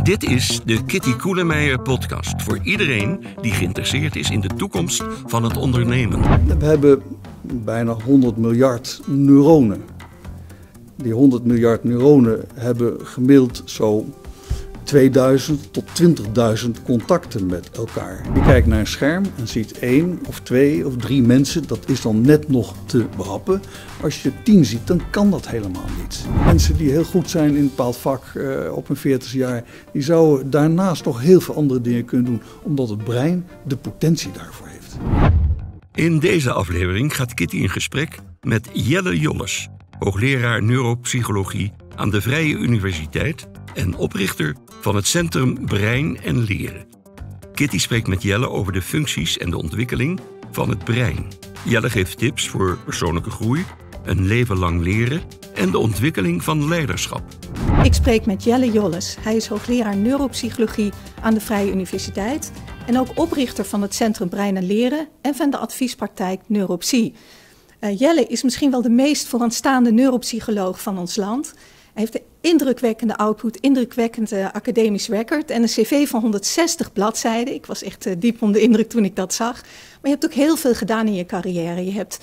Dit is de Kitty Koelemeijer podcast voor iedereen die geïnteresseerd is in de toekomst van het ondernemen. We hebben bijna 100 miljard neuronen. Die 100 miljard neuronen hebben gemiddeld zo 2000 tot 20.000 contacten met elkaar. Je kijkt naar een scherm en ziet 1 of 2 of 3 mensen. Dat is dan net nog te behappen. Als je 10 ziet, dan kan dat helemaal niet. Mensen die heel goed zijn in een bepaald vak op hun 40 jaar, die zouden daarnaast nog heel veel andere dingen kunnen doen, omdat het brein de potentie daarvoor heeft. In deze aflevering gaat Kitty in gesprek met Jelle Jolles, hoogleraar neuropsychologie aan de Vrije Universiteit en oprichter van het Centrum Brein en Leren. Kitty spreekt met Jelle over de functies en de ontwikkeling van het brein. Jelle geeft tips voor persoonlijke groei, een leven lang leren en de ontwikkeling van leiderschap. Ik spreek met Jelle Jolles. Hij is hoogleraar neuropsychologie aan de Vrije Universiteit en ook oprichter van het Centrum Brein en Leren en van de adviespraktijk Neuropsy. Jelle is misschien wel de meest vooraanstaande neuropsycholoog van ons land. Hij heeft een indrukwekkende output, indrukwekkende academisch record en een cv van 160 bladzijden. Ik was echt diep onder de indruk toen ik dat zag. Maar je hebt ook heel veel gedaan in je carrière. Je hebt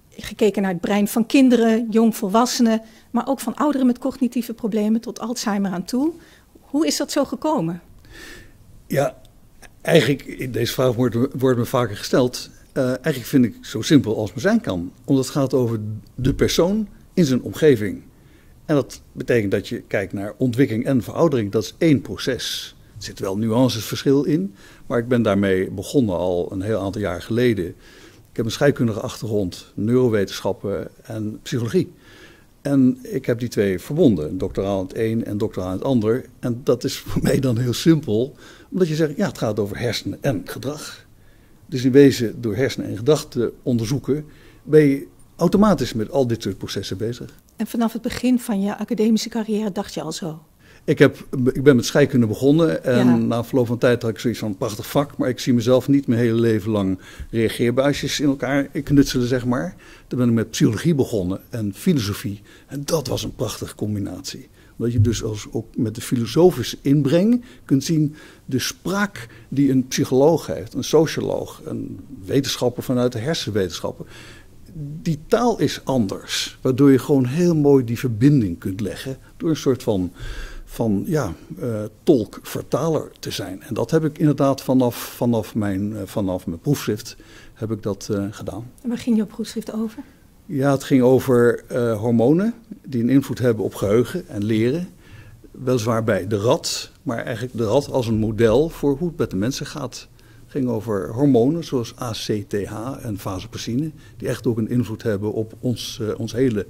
gekeken naar het brein van kinderen, jongvolwassenen, maar ook van ouderen met cognitieve problemen tot Alzheimer aan toe. Hoe is dat zo gekomen? Ja, eigenlijk, deze vraag wordt me vaker gesteld. Eigenlijk vind ik zo simpel als maar zijn kan. Omdat het gaat over de persoon in zijn omgeving. En dat betekent dat je kijkt naar ontwikkeling en veroudering. Dat is één proces. Er zit wel nuancesverschil in. Maar ik ben daarmee begonnen al een heel aantal jaar geleden. Ik heb een scheikundige achtergrond, neurowetenschappen en psychologie. En ik heb die twee verbonden. Een doctoraal in het een en doctoraal in het ander. En dat is voor mij dan heel simpel. Omdat je zegt, ja, het gaat over hersenen en gedrag. Dus in wezen, door hersenen en gedrag te onderzoeken, ben je automatisch met al dit soort processen bezig. En vanaf het begin van je academische carrière dacht je al zo? Ik ben met scheikunde begonnen en na verloop van tijd had ik zoiets van een prachtig vak. Maar ik zie mezelf niet mijn hele leven lang reageerbuisjes in elkaar knutselen, zeg maar. Toen ben ik met psychologie begonnen en filosofie. En dat was een prachtige combinatie. Omdat je dus ook met de filosofische inbreng kunt zien de spraak die een psycholoog heeft, een socioloog, een wetenschapper vanuit de hersenwetenschappen. Die taal is anders, waardoor je gewoon heel mooi die verbinding kunt leggen door een soort van tolk-vertaler te zijn. En dat heb ik inderdaad vanaf mijn proefschrift heb ik dat gedaan. En waar ging je proefschrift over? Ja, het ging over hormonen die een invloed hebben op geheugen en leren. Weliswaar bij de rat, maar eigenlijk de rat als een model voor hoe het met de mensen gaat. Het ging over hormonen zoals ACTH en vasopressine, die echt ook een invloed hebben op ons hele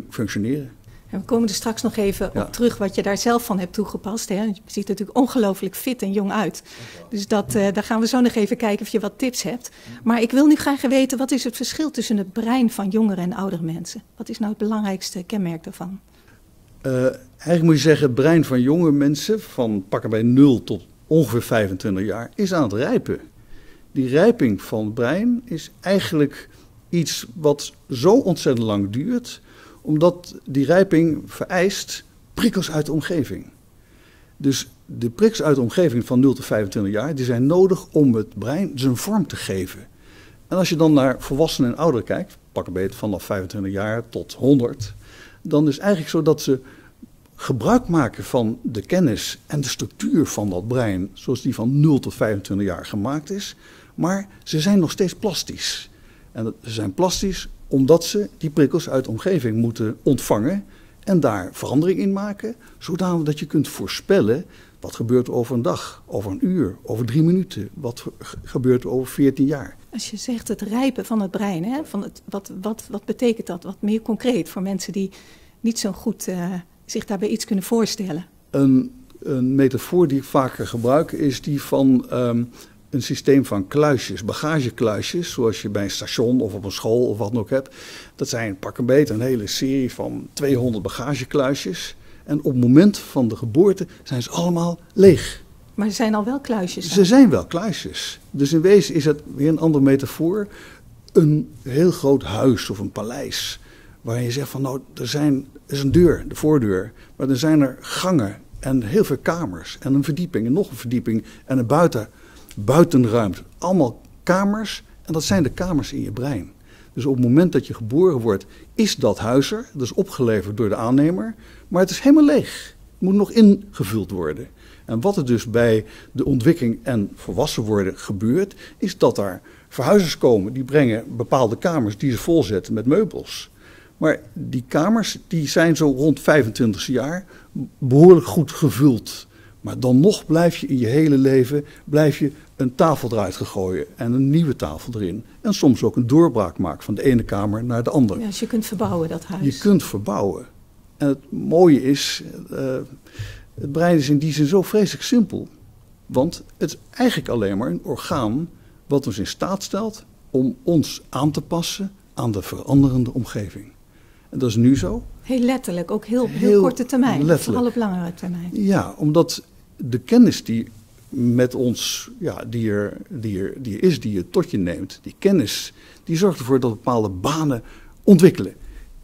functioneren. En we komen er straks nog even op terug wat je daar zelf van hebt toegepast. Hè? Je ziet er natuurlijk ongelooflijk fit en jong uit. Dus daar gaan we zo nog even kijken of je wat tips hebt. Maar ik wil nu graag weten, wat is het verschil tussen het brein van jongere en oudere mensen? Wat is nou het belangrijkste kenmerk daarvan? Eigenlijk moet je zeggen, het brein van jonge mensen, van pakken bij 0 tot ongeveer 25 jaar, is aan het rijpen. Die rijping van het brein is eigenlijk iets wat zo ontzettend lang duurt, omdat die rijping vereist prikkels uit de omgeving. Dus de prikkels uit de omgeving van 0 tot 25 jaar, die zijn nodig om het brein zijn vorm te geven. En als je dan naar volwassenen en ouderen kijkt, pakken beet vanaf 25 jaar tot 100, dan is het eigenlijk zo dat ze gebruik maken van de kennis en de structuur van dat brein, zoals die van 0 tot 25 jaar gemaakt is, maar ze zijn nog steeds plastisch. En ze zijn plastisch omdat ze die prikkels uit de omgeving moeten ontvangen en daar verandering in maken, zodanig dat je kunt voorspellen wat gebeurt over een dag, over een uur, over 3 minuten, wat gebeurt over 14 jaar. Als je zegt het rijpen van het brein, hè, wat betekent dat? Wat meer concreet voor mensen die niet zo goed zich daarbij iets kunnen voorstellen? Een metafoor die ik vaker gebruik is die van een systeem van kluisjes, bagagekluisjes, zoals je bij een station of op een school of wat dan ook hebt. Dat zijn pak een beet een hele serie van 200 bagagekluisjes. En op het moment van de geboorte zijn ze allemaal leeg. Maar er zijn al wel kluisjes. Ze zijn wel kluisjes. Dus in wezen is het weer een andere metafoor. Een heel groot huis of een paleis. Waarin je zegt van nou, er is een deur, de voordeur. Maar er zijn er gangen en heel veel kamers en een verdieping en nog een verdieping en een buitenruimte. Allemaal kamers en dat zijn de kamers in je brein. Dus op het moment dat je geboren wordt, is dat huis er. Dat is opgeleverd door de aannemer, maar het is helemaal leeg. Het moet nog ingevuld worden. En wat er dus bij de ontwikkeling en volwassen worden gebeurt, is dat daar verhuizers komen. Die brengen bepaalde kamers die ze volzetten met meubels. Maar die kamers die zijn zo rond 25 jaar behoorlijk goed gevuld. Maar dan nog blijf je in je hele leven een tafel eruit gegooien en een nieuwe tafel erin. En soms ook een doorbraak maken van de ene kamer naar de andere. Ja, dus je kunt verbouwen, dat huis. Je kunt verbouwen. En het mooie is, het brein is in die zin zo vreselijk simpel. Want het is eigenlijk alleen maar een orgaan wat ons in staat stelt om ons aan te passen aan de veranderende omgeving. En dat is nu zo. Heel letterlijk, ook heel korte termijn, letterlijk. Vooral op langere termijn. Ja, omdat de kennis die met ons, die er is, die je tot je neemt, die kennis, die zorgt ervoor dat bepaalde banen ontwikkelen.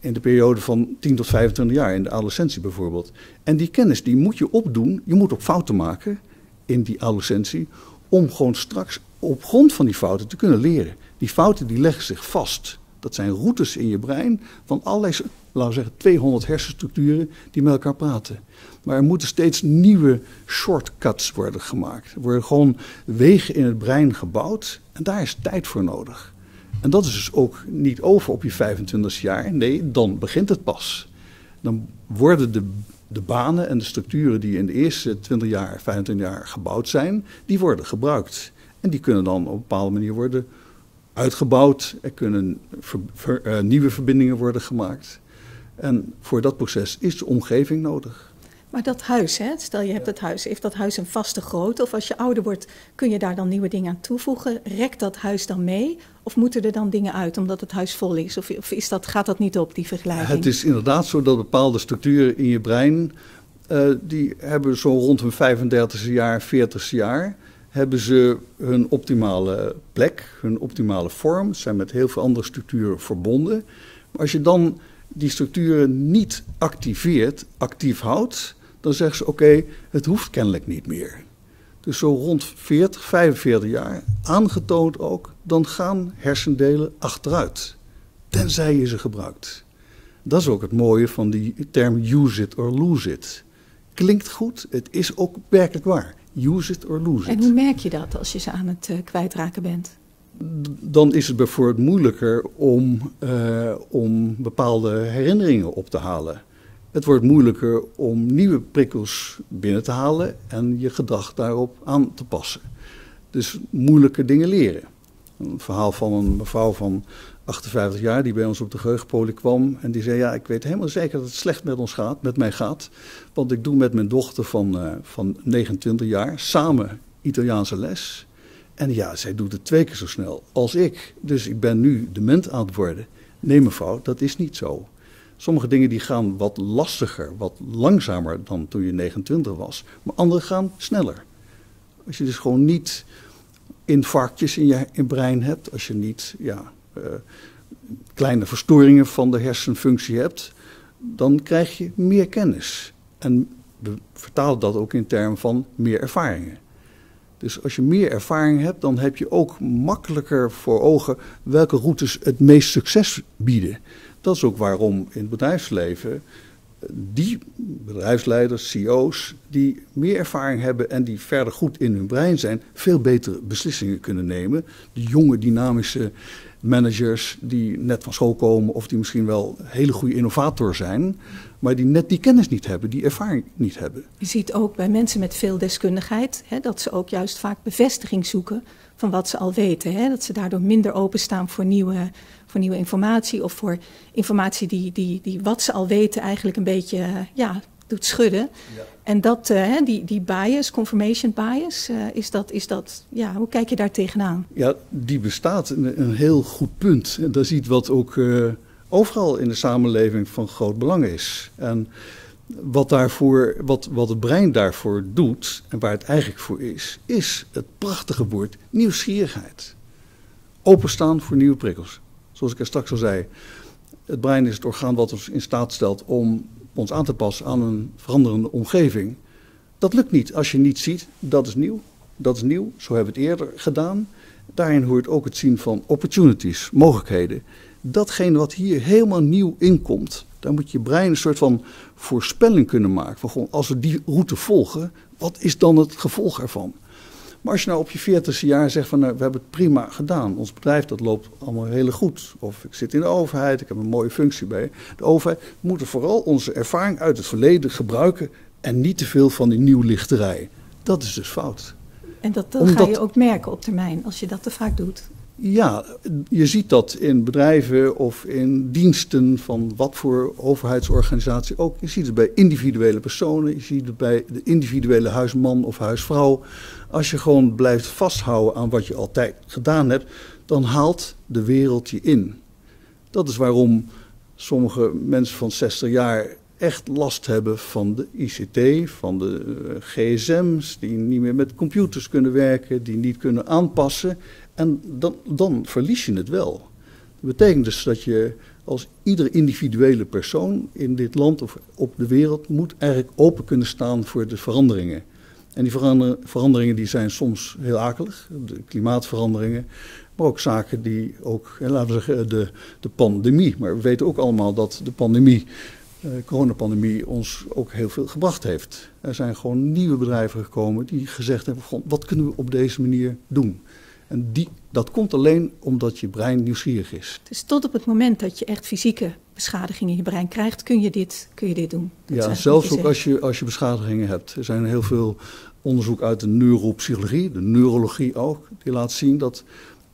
In de periode van 10 tot 25 jaar, in de adolescentie bijvoorbeeld. En die kennis die moet je opdoen, je moet ook fouten maken in die adolescentie, om gewoon straks op grond van die fouten te kunnen leren. Die fouten die leggen zich vast. Dat zijn routes in je brein van allerlei, laten we zeggen, 200 hersenstructuren die met elkaar praten. Maar er moeten steeds nieuwe shortcuts worden gemaakt. Er worden gewoon wegen in het brein gebouwd en daar is tijd voor nodig. En dat is dus ook niet over op je 25e jaar. Nee, dan begint het pas. Dan worden de banen en de structuren die in de eerste 20 jaar, 25 jaar gebouwd zijn, die worden gebruikt. En die kunnen dan op een bepaalde manier worden uitgebouwd. Er kunnen nieuwe verbindingen worden gemaakt. En voor dat proces is de omgeving nodig. Maar dat huis, stel je hebt het huis, heeft dat huis een vaste grootte? Of als je ouder wordt, kun je daar dan nieuwe dingen aan toevoegen? Rekt dat huis dan mee? Of moeten er dan dingen uit omdat het huis vol is? Of gaat dat niet op, die vergelijking? Het is inderdaad zo dat bepaalde structuren in je brein, die hebben zo rond hun 35e jaar, 40e jaar, hebben ze hun optimale plek, hun optimale vorm. Ze zijn met heel veel andere structuren verbonden. Maar als je dan die structuren niet actief houdt, dan zeggen ze oké, het hoeft kennelijk niet meer. Dus zo rond 40, 45 jaar, aangetoond ook, dan gaan hersendelen achteruit. Tenzij je ze gebruikt. Dat is ook het mooie van die term use it or lose it. Klinkt goed, het is ook werkelijk waar. Use it or lose it. En hoe merk je dat als je ze aan het kwijtraken bent? Dan is het bijvoorbeeld moeilijker om bepaalde herinneringen op te halen. Het wordt moeilijker om nieuwe prikkels binnen te halen en je gedrag daarop aan te passen. Dus moeilijke dingen leren. Een verhaal van een mevrouw van 58 jaar die bij ons op de geheugenpolie kwam. En die zei, ja, ik weet helemaal zeker dat het slecht met mij gaat. Want ik doe met mijn dochter van 29 jaar samen Italiaanse les. En ja, zij doet het 2 keer zo snel als ik. Dus ik ben nu dement aan het worden. Nee mevrouw, dat is niet zo. Sommige dingen die gaan wat lastiger, wat langzamer dan toen je 29 was. Maar andere gaan sneller. Als je dus gewoon niet infarctjes in je brein hebt. Als je niet kleine verstoringen van de hersenfunctie hebt. Dan krijg je meer kennis. En we vertalen dat ook in termen van meer ervaringen. Dus als je meer ervaring hebt, dan heb je ook makkelijker voor ogen welke routes het meest succes bieden. Dat is ook waarom in het bedrijfsleven die bedrijfsleiders, CEO's, die meer ervaring hebben en die verder goed in hun brein zijn, veel betere beslissingen kunnen nemen. De jonge, dynamische managers die net van school komen of die misschien wel een hele goede innovator zijn, maar die net die kennis niet hebben, die ervaring niet hebben. Je ziet ook bij mensen met veel deskundigheid dat ze ook juist vaak bevestiging zoeken van wat ze al weten. Dat ze daardoor minder openstaan voor nieuwe informatie of voor informatie die wat ze al weten eigenlijk een beetje doet schudden. Ja. En dat, die bias, confirmation bias, hoe kijk je daar tegenaan? Ja, die bestaat een heel goed punt. En dat is iets wat ook overal in de samenleving van groot belang is. En wat het brein daarvoor doet, en waar het eigenlijk voor is het prachtige woord nieuwsgierigheid. Openstaan voor nieuwe prikkels. Zoals ik er straks al zei, het brein is het orgaan wat ons in staat stelt om ons aan te passen aan een veranderende omgeving. Dat lukt niet. Als je niet ziet, dat is nieuw. Dat is nieuw. Zo hebben we het eerder gedaan. Daarin hoort ook het zien van opportunities, mogelijkheden. Datgene wat hier helemaal nieuw inkomt, daar moet je brein een soort van voorspelling kunnen maken. Van gewoon, als we die route volgen, wat is dan het gevolg ervan? Maar als je nou op je 40ste jaar zegt van, nou, we hebben het prima gedaan. Ons bedrijf, dat loopt allemaal heel goed. Of ik zit in de overheid, ik heb een mooie functie bij de overheid. We moeten vooral onze ervaring uit het verleden gebruiken en niet te veel van die nieuwlichterij. Dat is dus fout. En dat ga je ook merken op termijn, als je dat te vaak doet. Ja, je ziet dat in bedrijven of in diensten van wat voor overheidsorganisatie ook. Je ziet het bij individuele personen, je ziet het bij de individuele huisman of huisvrouw. Als je gewoon blijft vasthouden aan wat je altijd gedaan hebt, dan haalt de wereld je in. Dat is waarom sommige mensen van 60 jaar echt last hebben van de ICT, van de gsm's, die niet meer met computers kunnen werken, die niet kunnen aanpassen. En dan verlies je het wel. Dat betekent dus dat je als iedere individuele persoon in dit land of op de wereld moet eigenlijk open kunnen staan voor de veranderingen. En die veranderingen die zijn soms heel akelig, de klimaatveranderingen, maar ook zaken die ook, laten we zeggen, de pandemie. Maar we weten ook allemaal dat de pandemie, coronapandemie, ons ook heel veel gebracht heeft. Er zijn gewoon nieuwe bedrijven gekomen die gezegd hebben, wat kunnen we op deze manier doen? En dat komt alleen omdat je brein nieuwsgierig is. Dus tot op het moment dat je echt fysieke beschadigingen in je brein krijgt, kun je dit doen? Ja, zelfs ook als je beschadigingen hebt. Er zijn heel veel onderzoek uit de neuropsychologie, de neurologie ook, die laat zien dat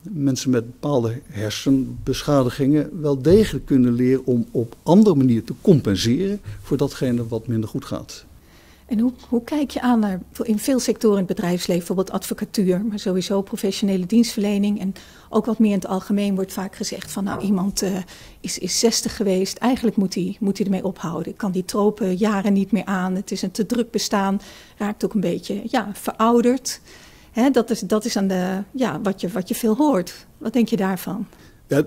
mensen met bepaalde hersenbeschadigingen wel degelijk kunnen leren om op andere manier te compenseren voor datgene wat minder goed gaat. En hoe kijk je aan naar, in veel sectoren in het bedrijfsleven, bijvoorbeeld advocatuur, maar sowieso professionele dienstverlening en ook wat meer in het algemeen wordt vaak gezegd van nou iemand is 60 geweest, eigenlijk moet hij ermee ophouden. Kan die tropen jaren niet meer aan, het is een te druk bestaan, raakt ook een beetje verouderd. Hè, dat is aan wat je veel hoort. Wat denk je daarvan? Ja,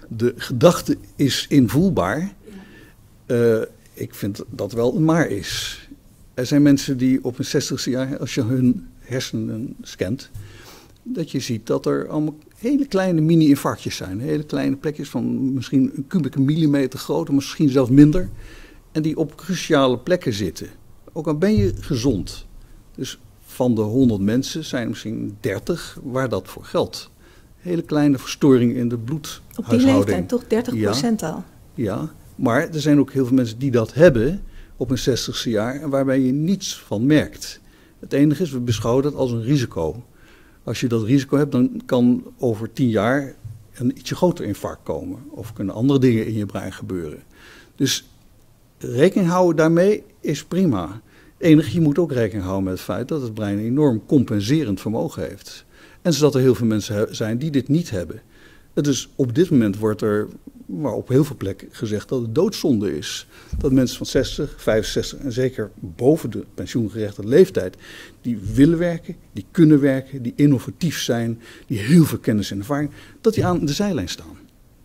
de gedachte is invoelbaar. Ik vind dat wel een maar is. Er zijn mensen die op hun 60ste jaar, als je hun hersenen scant, dat je ziet dat er allemaal hele kleine mini-infarctjes zijn. Hele kleine plekjes van misschien een kubieke millimeter groot, misschien zelfs minder. En die op cruciale plekken zitten. Ook al ben je gezond. Dus van de 100 mensen zijn er misschien 30 waar dat voor geldt. Hele kleine verstoring in de bloedhuishouding. Op die leeftijd toch 30% al? Ja. Maar er zijn ook heel veel mensen die dat hebben op hun 60ste jaar en waarbij je niets van merkt. Het enige is, we beschouwen dat als een risico. Als je dat risico hebt, dan kan over 10 jaar een ietsje groter infarct komen. Of kunnen andere dingen in je brein gebeuren. Dus rekening houden daarmee is prima. Het enige, je moet ook rekening houden met het feit dat het brein een enorm compenserend vermogen heeft. En zodat er heel veel mensen zijn die dit niet hebben. Dus op dit moment wordt er maar op heel veel plekken gezegd dat het doodzonde is. Dat mensen van 60, 65 en zeker boven de pensioengerechtigde leeftijd, die willen werken, die kunnen werken, die innovatief zijn, die heel veel kennis en ervaring, dat die aan de zijlijn staan.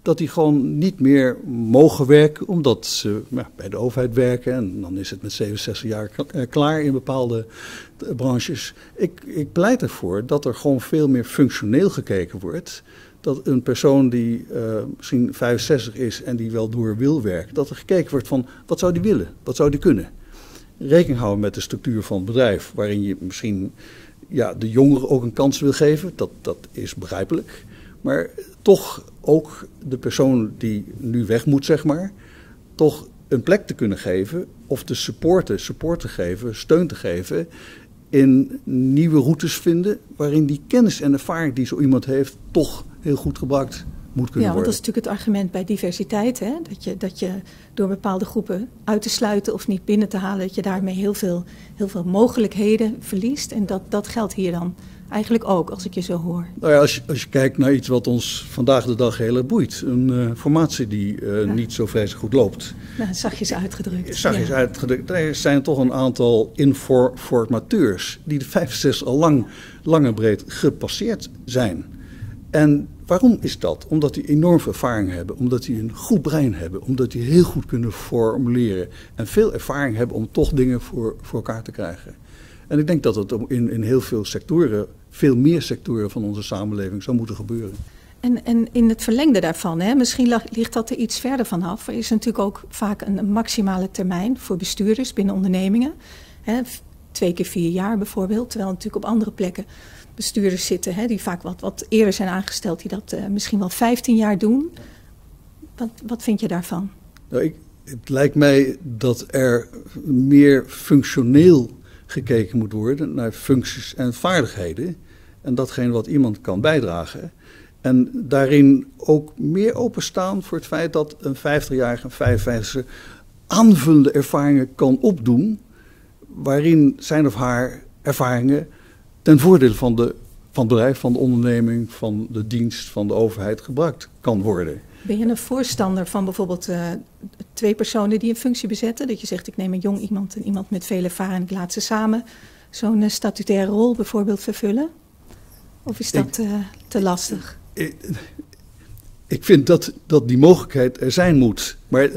Dat die gewoon niet meer mogen werken omdat ze bij de overheid werken. En dan is het met 67 jaar klaar in bepaalde branches. Ik pleit ervoor dat er gewoon veel meer functioneel gekeken wordt. Dat een persoon die misschien 65 is en die wel door wil werken, dat er gekeken wordt van wat zou die willen, wat zou die kunnen. Rekening houden met de structuur van het bedrijf, waarin je misschien de jongeren ook een kans wil geven, dat is begrijpelijk. Maar toch ook de persoon die nu weg moet, zeg maar, toch een plek te kunnen geven of te support te geven, steun te geven in nieuwe routes vinden waarin die kennis en ervaring die zo iemand heeft toch heel goed gebruikt moet kunnen worden. Ja, want dat is natuurlijk het argument bij diversiteit, hè? Dat je door bepaalde groepen uit te sluiten of niet binnen te halen, dat je daarmee heel veel mogelijkheden verliest. En dat geldt hier dan eigenlijk ook, als ik je zo hoor. Nou ja, als je kijkt naar iets wat ons vandaag de dag heel erg boeit. Een formatie die niet zo vreselijk goed loopt. Nou, zachtjes uitgedrukt. Er zijn toch een aantal informateurs die de 65 al lang en breed gepasseerd zijn. En Waarom is dat? Omdat die enorm veel ervaring hebben, omdat die een goed brein hebben, omdat die heel goed kunnen formuleren en veel ervaring hebben om toch dingen voor elkaar te krijgen. En ik denk dat het in heel veel sectoren, veel meer sectoren van onze samenleving zou moeten gebeuren. En in het verlengde daarvan, misschien ligt dat er iets verder vanaf. Er is natuurlijk ook vaak een maximale termijn voor bestuurders binnen ondernemingen. 2 keer 4 jaar bijvoorbeeld, terwijl natuurlijk op andere plekken bestuurders zitten die vaak wat eerder zijn aangesteld, die dat misschien wel 15 jaar doen. Wat vind je daarvan? Nou, het lijkt mij dat er meer functioneel gekeken moet worden naar functies en vaardigheden. En datgene wat iemand kan bijdragen. En daarin ook meer openstaan voor het feit dat een 50-jarige, een 55-jarige aanvullende ervaringen kan opdoen, waarin zijn of haar ervaringen ten voordele van het bedrijf, van de onderneming, van de dienst, van de overheid gebruikt kan worden. Ben je een voorstander van bijvoorbeeld 2 personen die een functie bezetten? Dat je zegt, ik neem een jong iemand en iemand met veel ervaring en ik laat ze samen zo'n statutaire rol bijvoorbeeld vervullen? Of is dat te lastig? Ik vind dat die mogelijkheid er zijn moet. Maar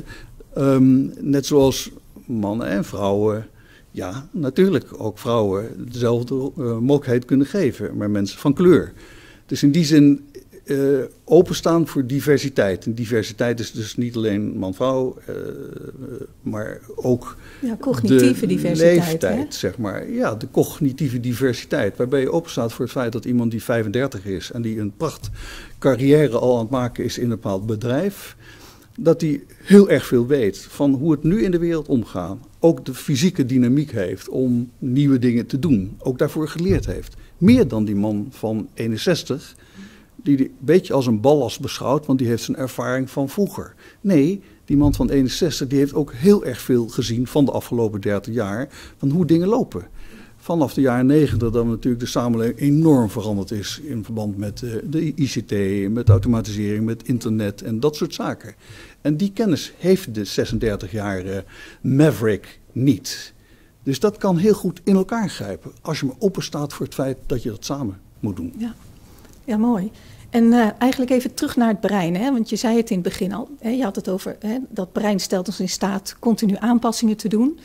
net zoals mannen en vrouwen, ja, natuurlijk ook vrouwen dezelfde mogelijkheid kunnen geven, maar mensen van kleur. Dus in die zin openstaan voor diversiteit. En diversiteit is dus niet alleen man-vrouw, maar ook cognitieve diversiteit, leeftijd, zeg maar. Ja, de cognitieve diversiteit, waarbij je openstaat voor het feit dat iemand die 35 is en die een prachtcarrière al aan het maken is in een bepaald bedrijf, dat hij heel erg veel weet van hoe het nu in de wereld omgaat. Ook de fysieke dynamiek heeft om nieuwe dingen te doen. Ook daarvoor geleerd heeft. Meer dan die man van 61, die een beetje als een ballast beschouwt, want die heeft zijn ervaring van vroeger. Nee, die man van 61 die heeft ook heel erg veel gezien van de afgelopen 30 jaar, van hoe dingen lopen. Vanaf de jaren 90 dat natuurlijk de samenleving enorm veranderd is in verband met de ICT, met automatisering, met internet en dat soort zaken. En die kennis heeft de 36-jarige Maverick niet. Dus dat kan heel goed in elkaar grijpen als je maar openstaat voor het feit dat je dat samen moet doen. Ja, mooi. En eigenlijk even terug naar het brein, want je zei het in het begin al. Je had het over dat brein stelt ons in staat continu aanpassingen te doen.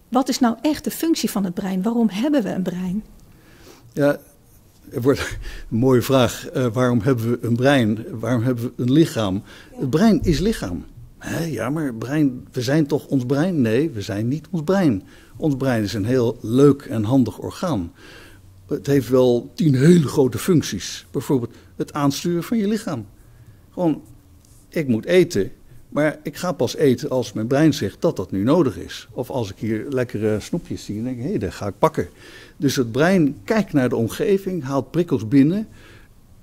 Wat is nou echt de functie van het brein? Waarom hebben we een brein? Ja, er wordt een mooie vraag. Waarom hebben we een brein? Waarom hebben we een lichaam? Het brein is lichaam. Ja, maar brein, we zijn toch ons brein? Nee, we zijn niet ons brein. Ons brein is een heel leuk en handig orgaan. Het heeft wel 10 hele grote functies. Bijvoorbeeld het aansturen van je lichaam. Gewoon, ik moet eten. Maar ik ga pas eten als mijn brein zegt dat dat nu nodig is. Of als ik hier lekkere snoepjes zie en denk, hé, dat ga ik pakken. Dus het brein kijkt naar de omgeving, haalt prikkels binnen,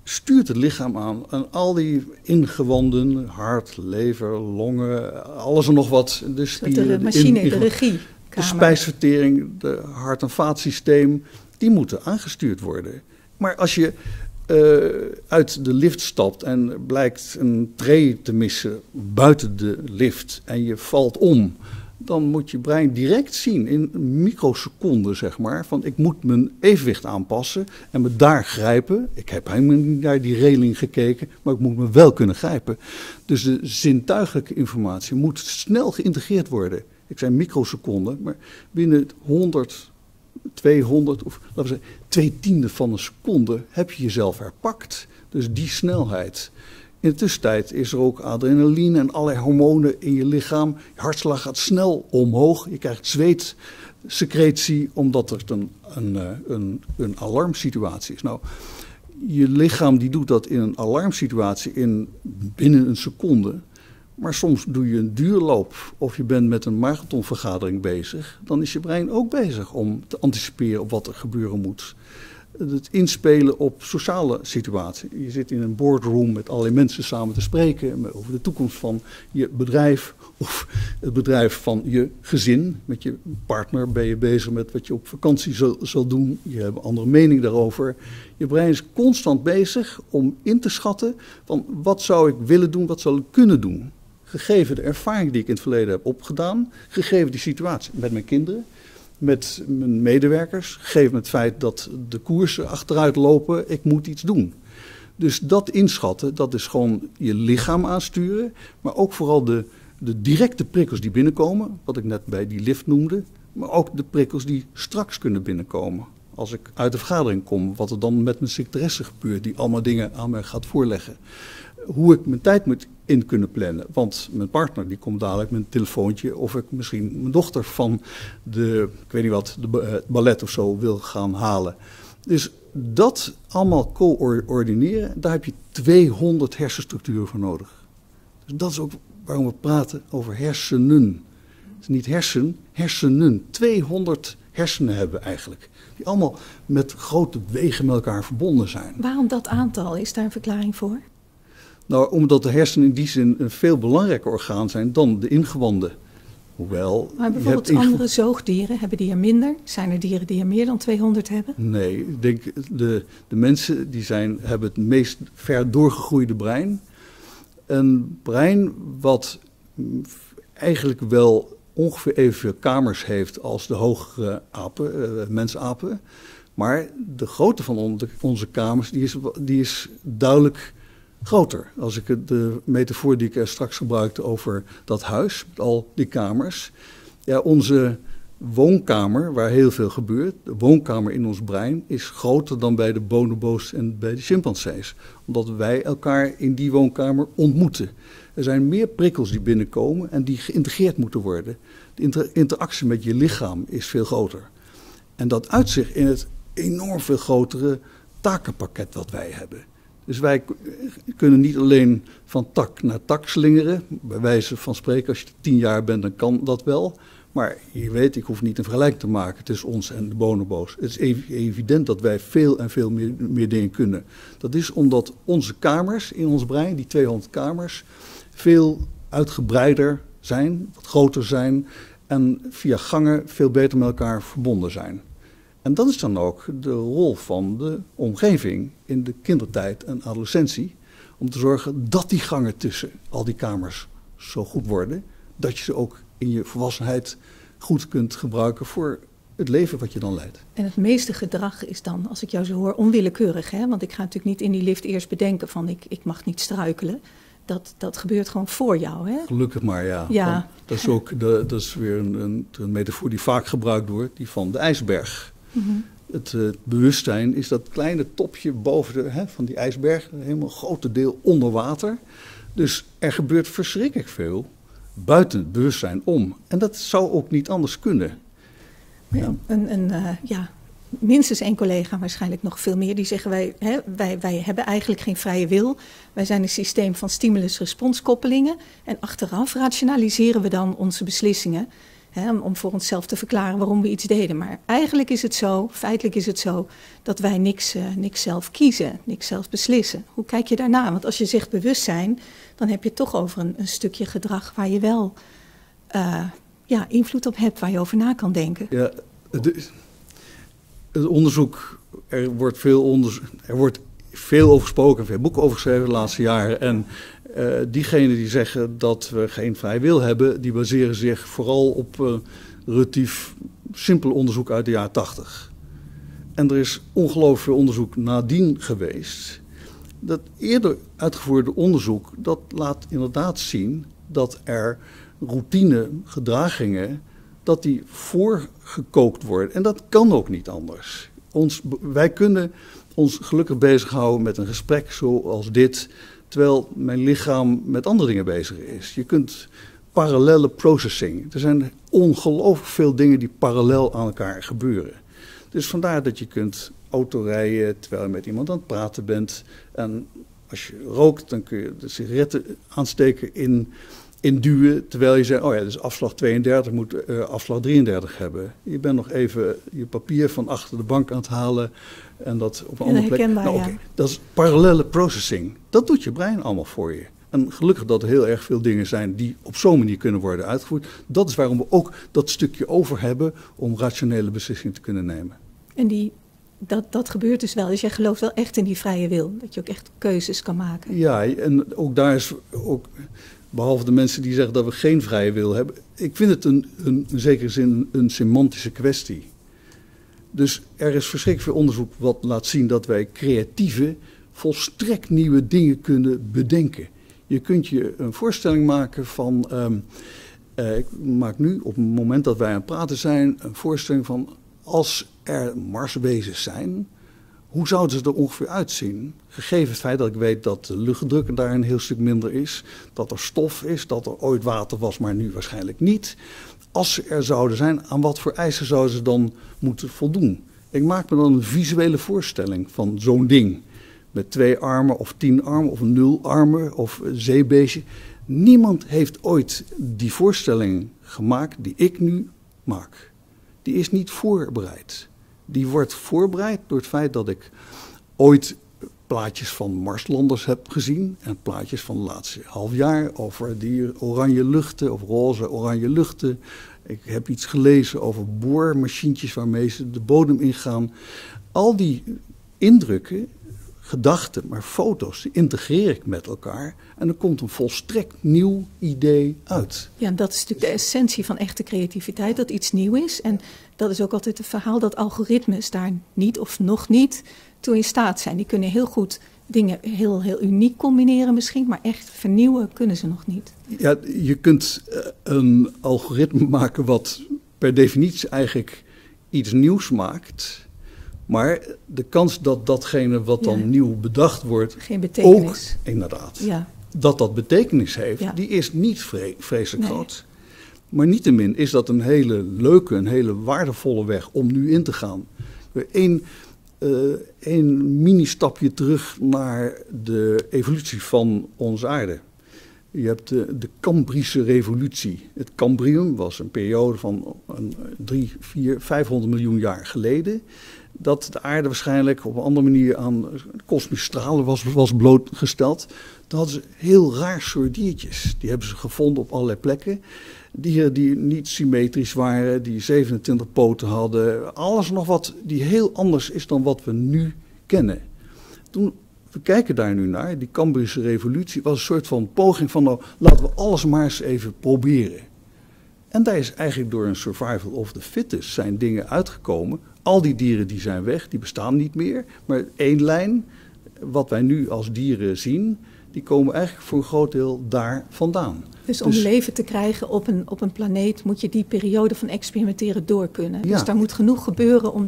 stuurt het lichaam aan. En al die ingewanden, hart, lever, longen, alles en nog wat. De spieren, de machine, de regie. De spijsvertering, de hart- en vaatsysteem, die moeten aangestuurd worden. Maar als je uit de lift stapt en blijkt een tray te missen buiten de lift en je valt om, dan moet je brein direct zien in microseconden, zeg maar, van ik moet mijn evenwicht aanpassen en me daar grijpen. Ik heb helemaal niet naar die reling gekeken, maar ik moet me wel kunnen grijpen. Dus de zintuigelijke informatie moet snel geïntegreerd worden. Ik zei microseconden, maar binnen 100, 200 of laten we zeggen 2/10 van een seconde heb je jezelf herpakt. Dus die snelheid. In de tussentijd is er ook adrenaline en allerlei hormonen in je lichaam. Je hartslag gaat snel omhoog. Je krijgt zweetsecretie omdat er een alarmsituatie is. Nou, je lichaam die doet dat in een alarmsituatie binnen een seconde. Maar soms doe je een duurloop of je bent met een marathonvergadering bezig. Dan is je brein ook bezig om te anticiperen op wat er gebeuren moet. Het inspelen op sociale situaties. Je zit in een boardroom met allerlei mensen samen te spreken over de toekomst van je bedrijf of het bedrijf van je gezin. Met je partner ben je bezig met wat je op vakantie zal doen. Je hebt een andere mening daarover. Je brein is constant bezig om in te schatten van wat zou ik willen doen, wat zou ik kunnen doen. Gegeven de ervaring die ik in het verleden heb opgedaan, gegeven die situatie met mijn kinderen, met mijn medewerkers, gegeven het feit dat de koersen achteruit lopen, ik moet iets doen. Dus dat inschatten, dat is gewoon je lichaam aansturen, maar ook vooral de directe prikkels die binnenkomen, wat ik net bij die lift noemde, maar ook de prikkels die straks kunnen binnenkomen. Als ik uit de vergadering kom, wat er dan met mijn secretaresse gebeurt, die allemaal dingen aan mij gaat voorleggen. Hoe ik mijn tijd moet in kunnen plannen. Want mijn partner die komt dadelijk met een telefoontje, of ik misschien mijn dochter van het ballet of zo wil gaan halen. Dus dat allemaal coördineren, daar heb je 200 hersenstructuren voor nodig. Dus dat is ook waarom we praten over hersenen. Het is niet hersenen. 200 hersenen hebben we eigenlijk. Die allemaal met grote wegen met elkaar verbonden zijn. Waarom dat aantal? Is daar een verklaring voor? Nou, omdat de hersenen in die zin een veel belangrijker orgaan zijn dan de ingewanden. Hoewel, maar bijvoorbeeld andere zoogdieren, hebben die er minder? Zijn er dieren die er meer dan 200 hebben? Nee, ik denk de mensen die hebben het meest ver doorgegroeide brein. Een brein wat eigenlijk wel ongeveer evenveel kamers heeft als de hogere apen, mensapen. Maar de grootte van onze kamers die is duidelijk groter. Als ik de metafoor die ik straks gebruikte over dat huis, met al die kamers. Ja, onze woonkamer, waar heel veel gebeurt, de woonkamer in ons brein, is groter dan bij de bonobo's en bij de chimpansees. Omdat wij elkaar in die woonkamer ontmoeten. Er zijn meer prikkels die binnenkomen en die geïntegreerd moeten worden. De interactie met je lichaam is veel groter. En dat uitzicht in het enorm veel grotere takenpakket wat wij hebben. Dus wij kunnen niet alleen van tak naar tak slingeren. Bij wijze van spreken, als je 10 jaar bent, dan kan dat wel. Maar je weet, ik hoef niet een vergelijking te maken tussen ons en de bonobo's. Het is evident dat wij veel en veel meer dingen kunnen. Dat is omdat onze kamers in ons brein, die 200 kamers, veel uitgebreider zijn, wat groter zijn en via gangen veel beter met elkaar verbonden zijn. En dat is dan ook de rol van de omgeving in de kindertijd en adolescentie. Om te zorgen dat die gangen tussen al die kamers zo goed worden. Dat je ze ook in je volwassenheid goed kunt gebruiken voor het leven wat je dan leidt. En het meeste gedrag is dan, als ik jou zo hoor, onwillekeurig. Hè? Want ik ga natuurlijk niet in die lift eerst bedenken van ik mag niet struikelen. Dat gebeurt gewoon voor jou, hè? Gelukkig maar, ja. Ja. Dat is weer een metafoor die vaak gebruikt wordt, die van de ijsberg. Mm-hmm. Het bewustzijn is dat kleine topje boven van die ijsberg, een helemaal grote deel onder water. Dus er gebeurt verschrikkelijk veel buiten het bewustzijn om. En dat zou ook niet anders kunnen. Ja. Minstens 1 collega, waarschijnlijk nog veel meer, die zeggen wij hebben eigenlijk geen vrije wil. Wij zijn een systeem van stimulus-responskoppelingen en achteraf rationaliseren we dan onze beslissingen. Om voor onszelf te verklaren waarom we iets deden. Maar eigenlijk is het zo, feitelijk is het zo, dat wij niks zelf kiezen, niks zelf beslissen. Hoe kijk je daarna? Want als je zegt bewustzijn, dan heb je het toch over een stukje gedrag waar je wel invloed op hebt, waar je over na kan denken. Ja, het onderzoek, er wordt veel over gesproken, veel boeken over geschreven de laatste jaren. En diegenen die zeggen dat we geen vrije wil hebben, die baseren zich vooral op relatief simpel onderzoek uit de jaren 80. En er is ongelooflijk veel onderzoek nadien geweest. Dat eerder uitgevoerde onderzoek, dat laat inderdaad zien dat er routinegedragingen, dat die voorgekookt worden. En dat kan ook niet anders. Wij kunnen ons gelukkig bezighouden met een gesprek zoals dit, terwijl mijn lichaam met andere dingen bezig is. Je kunt parallelle processing. Er zijn ongelooflijk veel dingen die parallel aan elkaar gebeuren. Dus vandaar dat je kunt autorijden terwijl je met iemand aan het praten bent. En als je rookt, dan kun je de sigaretten aansteken in duwen, terwijl je zegt, dus afslag 32 moet afslag 33 hebben. Je bent nog even je papier van achter de bank aan het halen en dat op een andere plek. Dat is parallelle processing. Dat doet je brein allemaal voor je. En gelukkig dat er heel erg veel dingen zijn die op zo'n manier kunnen worden uitgevoerd. Dat is waarom we ook dat stukje over hebben om rationele beslissingen te kunnen nemen. En dat gebeurt dus wel. Dus jij gelooft wel echt in die vrije wil. Dat je ook echt keuzes kan maken. Ja, en ook daar is ook, behalve de mensen die zeggen dat we geen vrije wil hebben, ik vind het in zekere zin een semantische kwestie. Dus er is verschrikkelijk veel onderzoek wat laat zien dat wij creatieve volstrekt nieuwe dingen kunnen bedenken. Je kunt je een voorstelling maken van... ik maak nu, op het moment dat wij aan het praten zijn, een voorstelling van... als er Marswezens zijn, hoe zouden ze er ongeveer uitzien? Gegeven het feit dat ik weet dat de luchtdruk daar een heel stuk minder is... dat er stof is, dat er ooit water was, maar nu waarschijnlijk niet. Als ze er zouden zijn, aan wat voor eisen zouden ze dan moeten voldoen? Ik maak me dan een visuele voorstelling van zo'n ding... met 2 armen of 10 armen of 0 armen of zeebeestje. Niemand heeft ooit die voorstelling gemaakt die ik nu maak. Die is niet voorbereid. Die wordt voorbereid door het feit dat ik ooit plaatjes van Marslanders heb gezien. En plaatjes van het laatste half jaar over die oranje luchten of roze oranje luchten. Ik heb iets gelezen over boormachientjes waarmee ze de bodem ingaan. Al die indrukken, gedachten, maar foto's, die integreer ik met elkaar. En er komt een volstrekt nieuw idee uit. Ja, en dat is natuurlijk de essentie van echte creativiteit, dat iets nieuw is. En dat is ook altijd het verhaal dat algoritmes daar niet of nog niet toe in staat zijn. Die kunnen heel goed dingen heel uniek combineren misschien, maar echt vernieuwen kunnen ze nog niet. Ja, je kunt een algoritme maken wat per definitie eigenlijk iets nieuws maakt... Maar de kans dat datgene wat dan nieuw bedacht wordt... Geen betekenis. Ook, inderdaad, ja. dat betekenis heeft, die is niet vreselijk groot. Maar niettemin is dat een hele leuke, een hele waardevolle weg om nu in te gaan. Eén mini-stapje terug naar de evolutie van onze aarde. Je hebt de Cambrische revolutie. Het Cambrium was een periode van 3, 4, 500 miljoen jaar geleden... dat de aarde waarschijnlijk op een andere manier aan kosmische stralen was blootgesteld. Toen hadden ze heel raar soort diertjes. Die hebben ze gevonden op allerlei plekken. Dieren die niet symmetrisch waren, die 27 poten hadden. Alles nog wat die heel anders is dan wat we nu kennen. We kijken daar nu naar, die Cambrische revolutie was een soort van poging van... nou, laten we alles maar eens even proberen. En daar is eigenlijk door een survival of the fittest zijn dingen uitgekomen. Al die dieren die zijn weg, die bestaan niet meer. Maar één lijn, wat wij nu als dieren zien, die komen eigenlijk voor een groot deel daar vandaan. Dus om leven te krijgen op een planeet moet je die periode van experimenteren door kunnen. Ja. Dus daar moet genoeg gebeuren om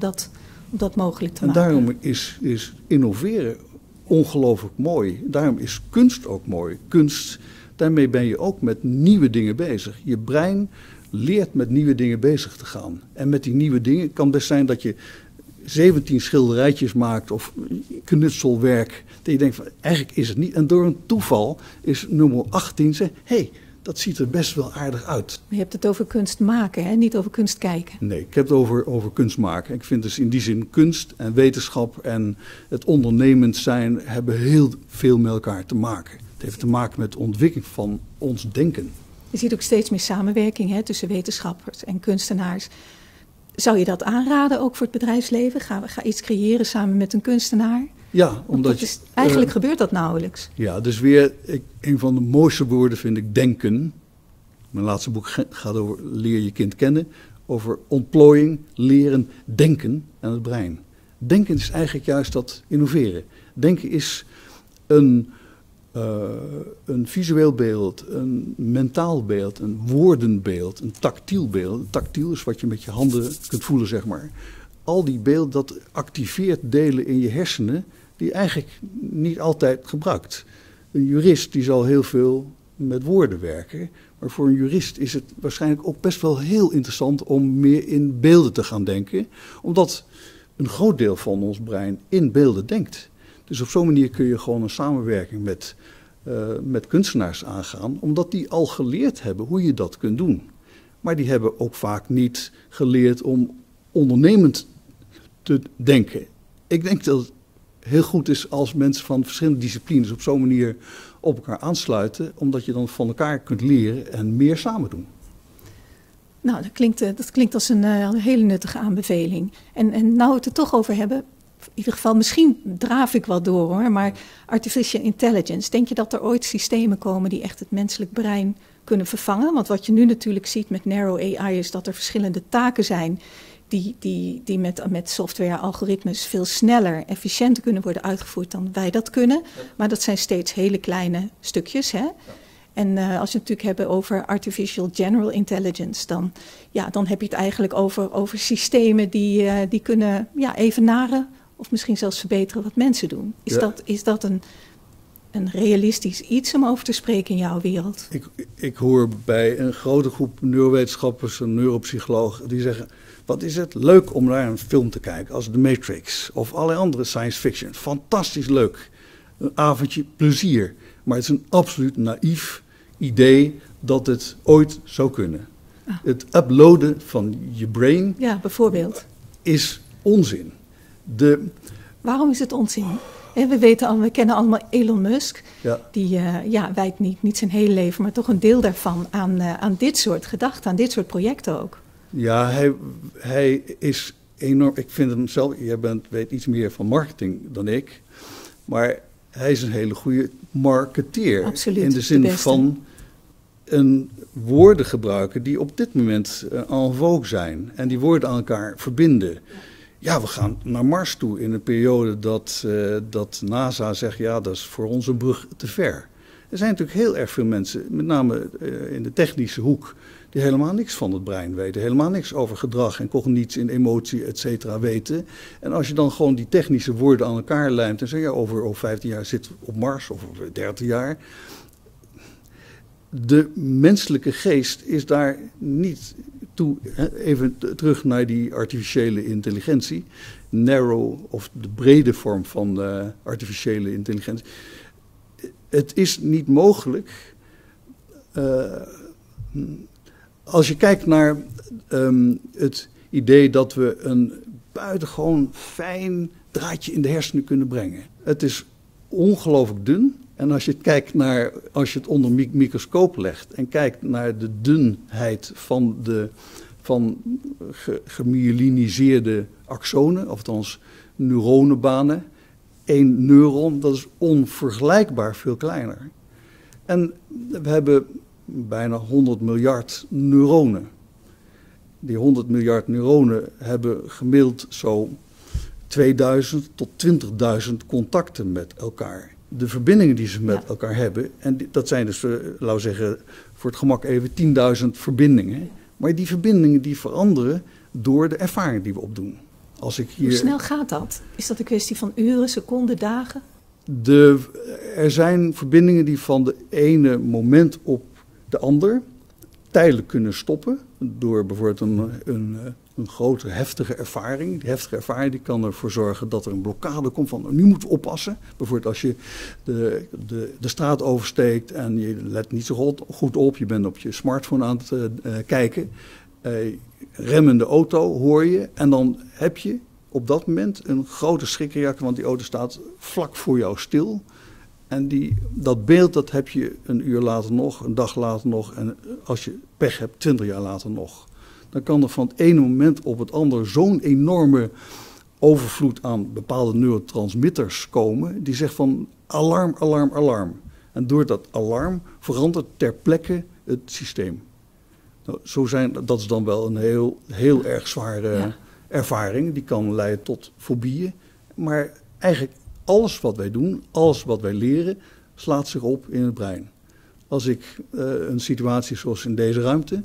dat mogelijk te maken. En daarom is innoveren ongelooflijk mooi. Daarom is kunst ook mooi. Kunst, daarmee ben je ook met nieuwe dingen bezig. Je brein leert met nieuwe dingen bezig te gaan. En met die nieuwe dingen kan best zijn dat je 17 schilderijtjes maakt of knutselwerk. Dat je denkt van eigenlijk is het niet. En door een toeval is nummer 18 zegt, hé, dat ziet er best wel aardig uit. Maar je hebt het over kunst maken, hè? Niet over kunst kijken. Nee, ik heb het over kunst maken. Ik vind dus in die zin kunst en wetenschap en het ondernemend zijn hebben heel veel met elkaar te maken. Het heeft te maken met de ontwikkeling van ons denken. Je ziet ook steeds meer samenwerking tussen wetenschappers en kunstenaars. Zou je dat aanraden ook voor het bedrijfsleven? Ga iets creëren samen met een kunstenaar? Ja, omdat eigenlijk gebeurt dat nauwelijks. Ja, dus weer een van de mooiste woorden vind ik denken. Mijn laatste boek gaat over leer je kind kennen. Over ontplooiing, leren, denken en het brein. Denken is eigenlijk juist dat innoveren. Denken is een visueel beeld, een mentaal beeld, een woordenbeeld, een tactiel beeld. Tactiel is wat je met je handen kunt voelen, zeg maar. Al die beelden, dat activeert delen in je hersenen die je eigenlijk niet altijd gebruikt. Een jurist die zal heel veel met woorden werken, maar voor een jurist is het waarschijnlijk ook best wel heel interessant om meer in beelden te gaan denken, omdat een groot deel van ons brein in beelden denkt. Dus op zo'n manier kun je gewoon een samenwerking met kunstenaars aangaan, omdat die al geleerd hebben hoe je dat kunt doen. Maar die hebben ook vaak niet geleerd om ondernemend te denken. Ik denk dat het heel goed is als mensen van verschillende disciplines op zo'n manier op elkaar aansluiten, omdat je dan van elkaar kunt leren en meer samen doen. Nou, dat klinkt als een hele nuttige aanbeveling. En nou we het er toch over hebben, in ieder geval, misschien draaf ik wat door hoor, maar artificial intelligence, denk je dat er ooit systemen komen die echt het menselijk brein kunnen vervangen? Want wat je nu natuurlijk ziet met narrow AI is dat er verschillende taken zijn die met software, algoritmes veel sneller, efficiënter kunnen worden uitgevoerd dan wij dat kunnen. Ja. Maar dat zijn steeds hele kleine stukjes. Hè? Ja. En als je het natuurlijk hebben over artificial general intelligence, dan heb je het eigenlijk over systemen die kunnen evenaren of misschien zelfs verbeteren wat mensen doen. Is dat een realistisch iets om over te spreken in jouw wereld? Ik hoor bij een grote groep neurowetenschappers en neuropsychologen die zeggen: wat is het leuk om naar een film te kijken als The Matrix of allerlei andere science fiction. Fantastisch leuk. Een avondje plezier. Maar het is een absoluut naïef idee dat het ooit zou kunnen. Ah. Het uploaden van je brain bijvoorbeeld is onzin. Waarom is het onzin? We kennen allemaal Elon Musk. Ja. Die wijdt niet zijn hele leven, maar toch een deel daarvan aan dit soort gedachten, aan dit soort projecten ook. Ja, hij is enorm. Ik vind hem zelf, jij weet iets meer van marketing dan ik, maar hij is een hele goede marketeer. Absoluut, in de zin van een woorden gebruiken die op dit moment en vogue zijn. En die woorden aan elkaar verbinden. Ja, we gaan naar Mars toe in een periode dat NASA zegt, dat is voor ons een brug te ver. Er zijn natuurlijk heel erg veel mensen, met name in de technische hoek, die helemaal niks van het brein weten. Helemaal niks over gedrag en cognitie en emotie, et cetera, weten. En als je dan gewoon die technische woorden aan elkaar lijmt en zegt, over 15 jaar zit op Mars of over 30 jaar. De menselijke geest is daar niet toe. Even terug naar die artificiële intelligentie. Narrow, of de brede vorm van artificiële intelligentie. Het is niet mogelijk. Als je kijkt naar het idee dat we een buitengewoon fijn draadje in de hersenen kunnen brengen. Het is ongelooflijk dun. En als je het onder een microscoop legt en kijkt naar de dunheid van gemyeliniseerde axonen, of althans neuronenbanen. 1 neuron, dat is onvergelijkbaar veel kleiner. En we hebben bijna 100 miljard neuronen. Die 100 miljard neuronen hebben gemiddeld zo 2000 tot 20.000 contacten met elkaar. De verbindingen die ze met elkaar hebben, en dat zijn dus, laten we zeggen, voor het gemak even 10.000 verbindingen. Maar die verbindingen die veranderen door de ervaring die we opdoen. Hoe snel gaat dat? Is dat een kwestie van uren, seconden, dagen? Er zijn verbindingen die van de ene moment op de ander tijdelijk kunnen stoppen. Door bijvoorbeeld een grote heftige ervaring. Die heftige ervaring die kan ervoor zorgen dat er een blokkade komt van nu moeten we oppassen. Bijvoorbeeld als je de straat oversteekt en je let niet zo goed op. Je bent op je smartphone aan het kijken. Remmende auto hoor je en dan heb je op dat moment een grote schrikreactie, want die auto staat vlak voor jou stil. En dat beeld dat heb je een uur later nog, een dag later nog en als je pech hebt 20 jaar later nog. Dan kan er van het ene moment op het andere zo'n enorme overvloed aan bepaalde neurotransmitters komen die zegt van alarm, alarm, alarm. En door dat alarm verandert ter plekke het systeem. Nou, dat is dan wel een heel erg zware ervaring. Die kan leiden tot fobieën. Maar eigenlijk alles wat wij doen, alles wat wij leren, slaat zich op in het brein. Als ik een situatie zoals in deze ruimte,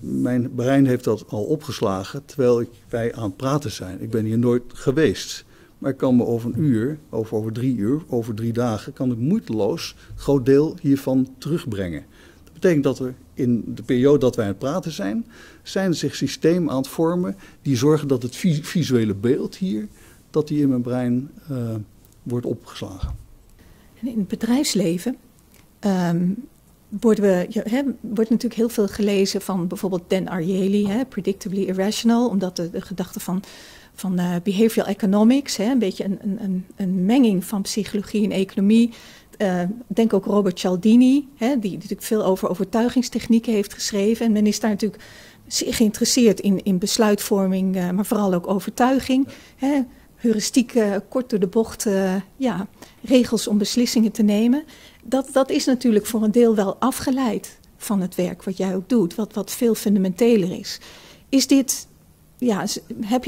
mijn brein heeft dat al opgeslagen terwijl wij aan het praten zijn. Ik ben hier nooit geweest. Maar ik kan me over een uur, of over 3 uur, over 3 dagen, kan ik moeiteloos een groot deel hiervan terugbrengen. Dat betekent dat er in de periode dat wij aan het praten zijn zich systemen aan het vormen die zorgen dat het visuele beeld hier, dat die in mijn brein wordt opgeslagen. En in het bedrijfsleven wordt natuurlijk heel veel gelezen van bijvoorbeeld Dan Ariely, Predictably Irrational, omdat de gedachte van behavioral economics, een beetje een menging van psychologie en economie. Denk ook Robert Cialdini, die natuurlijk veel over overtuigingstechnieken heeft geschreven. En men is daar natuurlijk zeer geïnteresseerd in besluitvorming, maar vooral ook overtuiging. Heuristiek, kort door de bocht, regels om beslissingen te nemen. Dat is natuurlijk voor een deel wel afgeleid van het werk wat jij ook doet, wat veel fundamenteler is. Is dit heb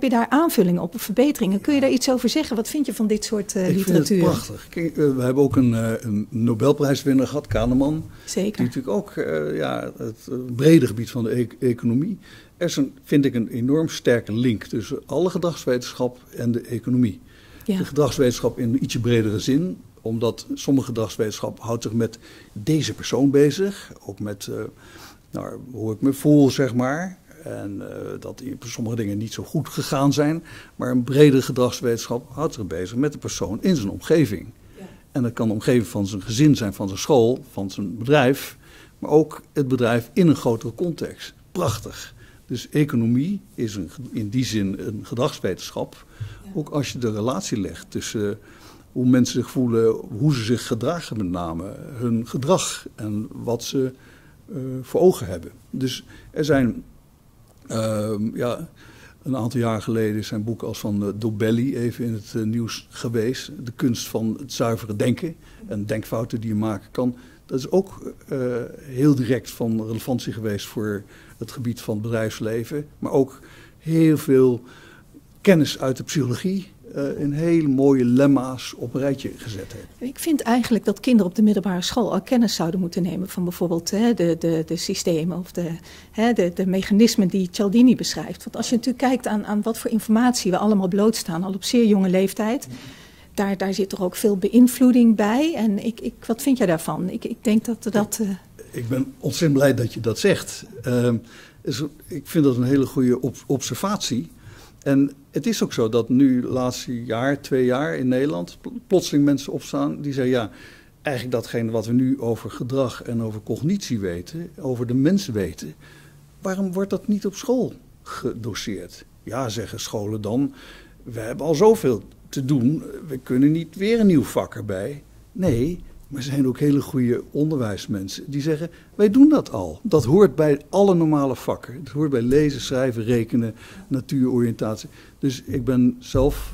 je daar aanvullingen op of verbeteringen? Kun je daar iets over zeggen? Wat vind je van dit soort literatuur? Ik vind het prachtig. Kijk, we hebben ook een Nobelprijswinnaar gehad, Kahneman. Zeker. Die natuurlijk ook het brede gebied van de economie. Er is vind ik een enorm sterke link tussen alle gedragswetenschap en de economie. Ja. De gedragswetenschap in een ietsje bredere zin, omdat sommige gedragswetenschap houdt zich met deze persoon bezig. Ook met hoe ik me voel, zeg maar. En dat sommige dingen niet zo goed gegaan zijn. Maar een bredere gedragswetenschap houdt zich bezig met de persoon in zijn omgeving. Ja. En dat kan de omgeving van zijn gezin zijn, van zijn school, van zijn bedrijf. Maar ook het bedrijf in een grotere context. Prachtig. Dus economie is in die zin een gedragswetenschap. Ja. Ook als je de relatie legt tussen hoe mensen zich voelen, hoe ze zich gedragen met name. Hun gedrag en wat ze voor ogen hebben. Dus er zijn... een aantal jaar geleden is zijn boek als van Dobelli even in het nieuws geweest. De kunst van het zuivere denken en denkfouten die je maken kan. Dat is ook heel direct van relevantie geweest voor het gebied van het bedrijfsleven. Maar ook heel veel kennis uit de psychologie in hele mooie lemma's op een rijtje gezet heeft. Ik vind eigenlijk dat kinderen op de middelbare school al kennis zouden moeten nemen van bijvoorbeeld de systemen of de mechanismen die Cialdini beschrijft. Want als je natuurlijk kijkt aan wat voor informatie we allemaal blootstaan, al op zeer jonge leeftijd, daar zit er ook veel beïnvloeding bij. En wat vind jij daarvan? Ik denk dat... Ik ben ontzettend blij dat je dat zegt. Ik vind dat een hele goede observatie. En het is ook zo dat nu de laatste jaar, 2 jaar in Nederland plotseling mensen opstaan die zeggen, eigenlijk datgene wat we nu over gedrag en over cognitie weten, over de mens weten, waarom wordt dat niet op school gedoseerd? Ja, zeggen scholen dan, we hebben al zoveel te doen, we kunnen niet weer een nieuw vak erbij. Nee, maar er zijn ook hele goede onderwijsmensen die zeggen, wij doen dat al. Dat hoort bij alle normale vakken. Het hoort bij lezen, schrijven, rekenen, natuuroriëntatie. Dus ik ben zelf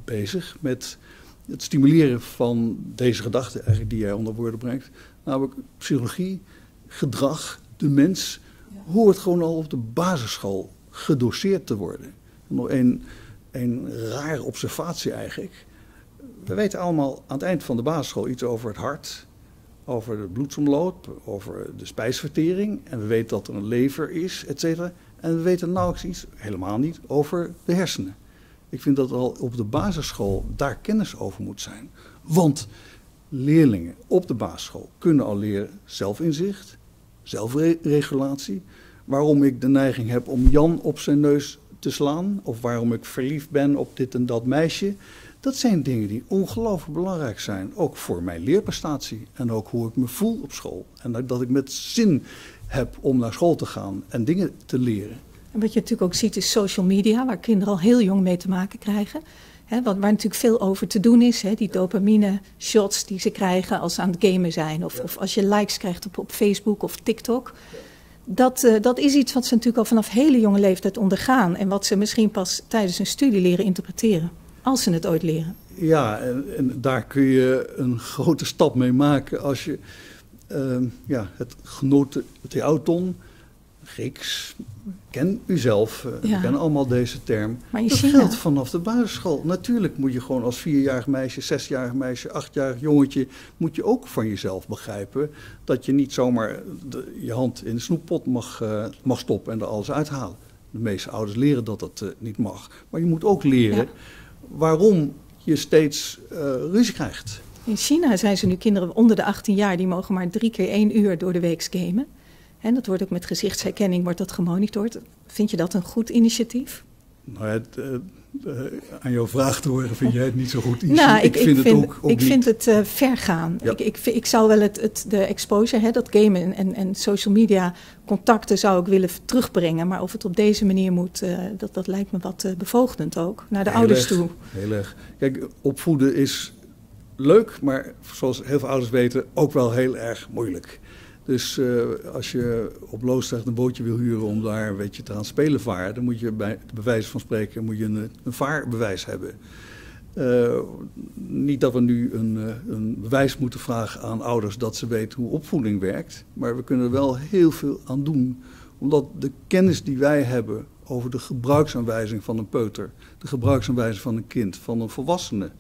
bezig met het stimuleren van deze gedachten eigenlijk die jij onder woorden brengt. Namelijk psychologie, gedrag, de mens hoort gewoon al op de basisschool gedoseerd te worden. Nog een rare observatie eigenlijk. We weten allemaal aan het eind van de basisschool iets over het hart, over de bloedsomloop, over de spijsvertering. En we weten dat er een lever is, et cetera. En we weten nauwelijks iets, helemaal niet, over de hersenen. Ik vind dat al op de basisschool daar kennis over moet zijn. Want leerlingen op de basisschool kunnen al leren zelfinzicht, zelfregulatie. Waarom ik de neiging heb om Jan op zijn neus te slaan, of waarom ik verliefd ben op dit en dat meisje. Dat zijn dingen die ongelooflijk belangrijk zijn, ook voor mijn leerprestatie en ook hoe ik me voel op school. En dat ik met zin heb om naar school te gaan en dingen te leren. En wat je natuurlijk ook ziet is social media, waar kinderen al heel jong mee te maken krijgen. Waar natuurlijk veel over te doen is, die dopamine shots die ze krijgen als ze aan het gamen zijn. Of als je likes krijgt op Facebook of TikTok. Dat is iets wat ze natuurlijk al vanaf hele jonge leeftijd ondergaan. En wat ze misschien pas tijdens hun studie leren interpreteren. Als ze het ooit leren. Ja, en daar kun je een grote stap mee maken als je het genoten theauton, Grieks, ken u zelf, we kennen allemaal deze term. Maar dat geldt vanaf de basisschool. Natuurlijk moet je gewoon als 4-jarig meisje, 6-jarig meisje, 8-jarig jongetje, moet je ook van jezelf begrijpen dat je niet zomaar je hand in de snoeppot mag stoppen en er alles uithalen. De meeste ouders leren dat dat niet mag. Maar je moet ook leren waarom je steeds ruzie krijgt. In China zijn ze nu kinderen onder de 18 jaar, die mogen maar 3 keer 1 uur door de week gamen. En dat wordt ook met gezichtsherkenning wordt dat gemonitord. Vind je dat een goed initiatief? Nou aan jouw vraag te horen vind jij het niet zo goed initiatief. Nou, ik vind het ver gaan. Ja. Ik zou wel de exposure, dat gamen en social media contacten zou ik willen terugbrengen. Maar of het op deze manier moet, dat lijkt me wat bevoogdend ook. Naar de ouders toe. Heel erg. Kijk, opvoeden is leuk, maar zoals heel veel ouders weten ook wel heel erg moeilijk. Dus als je op Loosdrecht een bootje wil huren om daar een beetje te gaan spelen varen, dan moet je bij wijze van spreken een vaarbewijs hebben. Niet dat we nu een bewijs moeten vragen aan ouders dat ze weten hoe opvoeding werkt, maar we kunnen er wel heel veel aan doen. Omdat de kennis die wij hebben over de gebruiksaanwijzing van een peuter, de gebruiksaanwijzing van een kind, van een volwassene.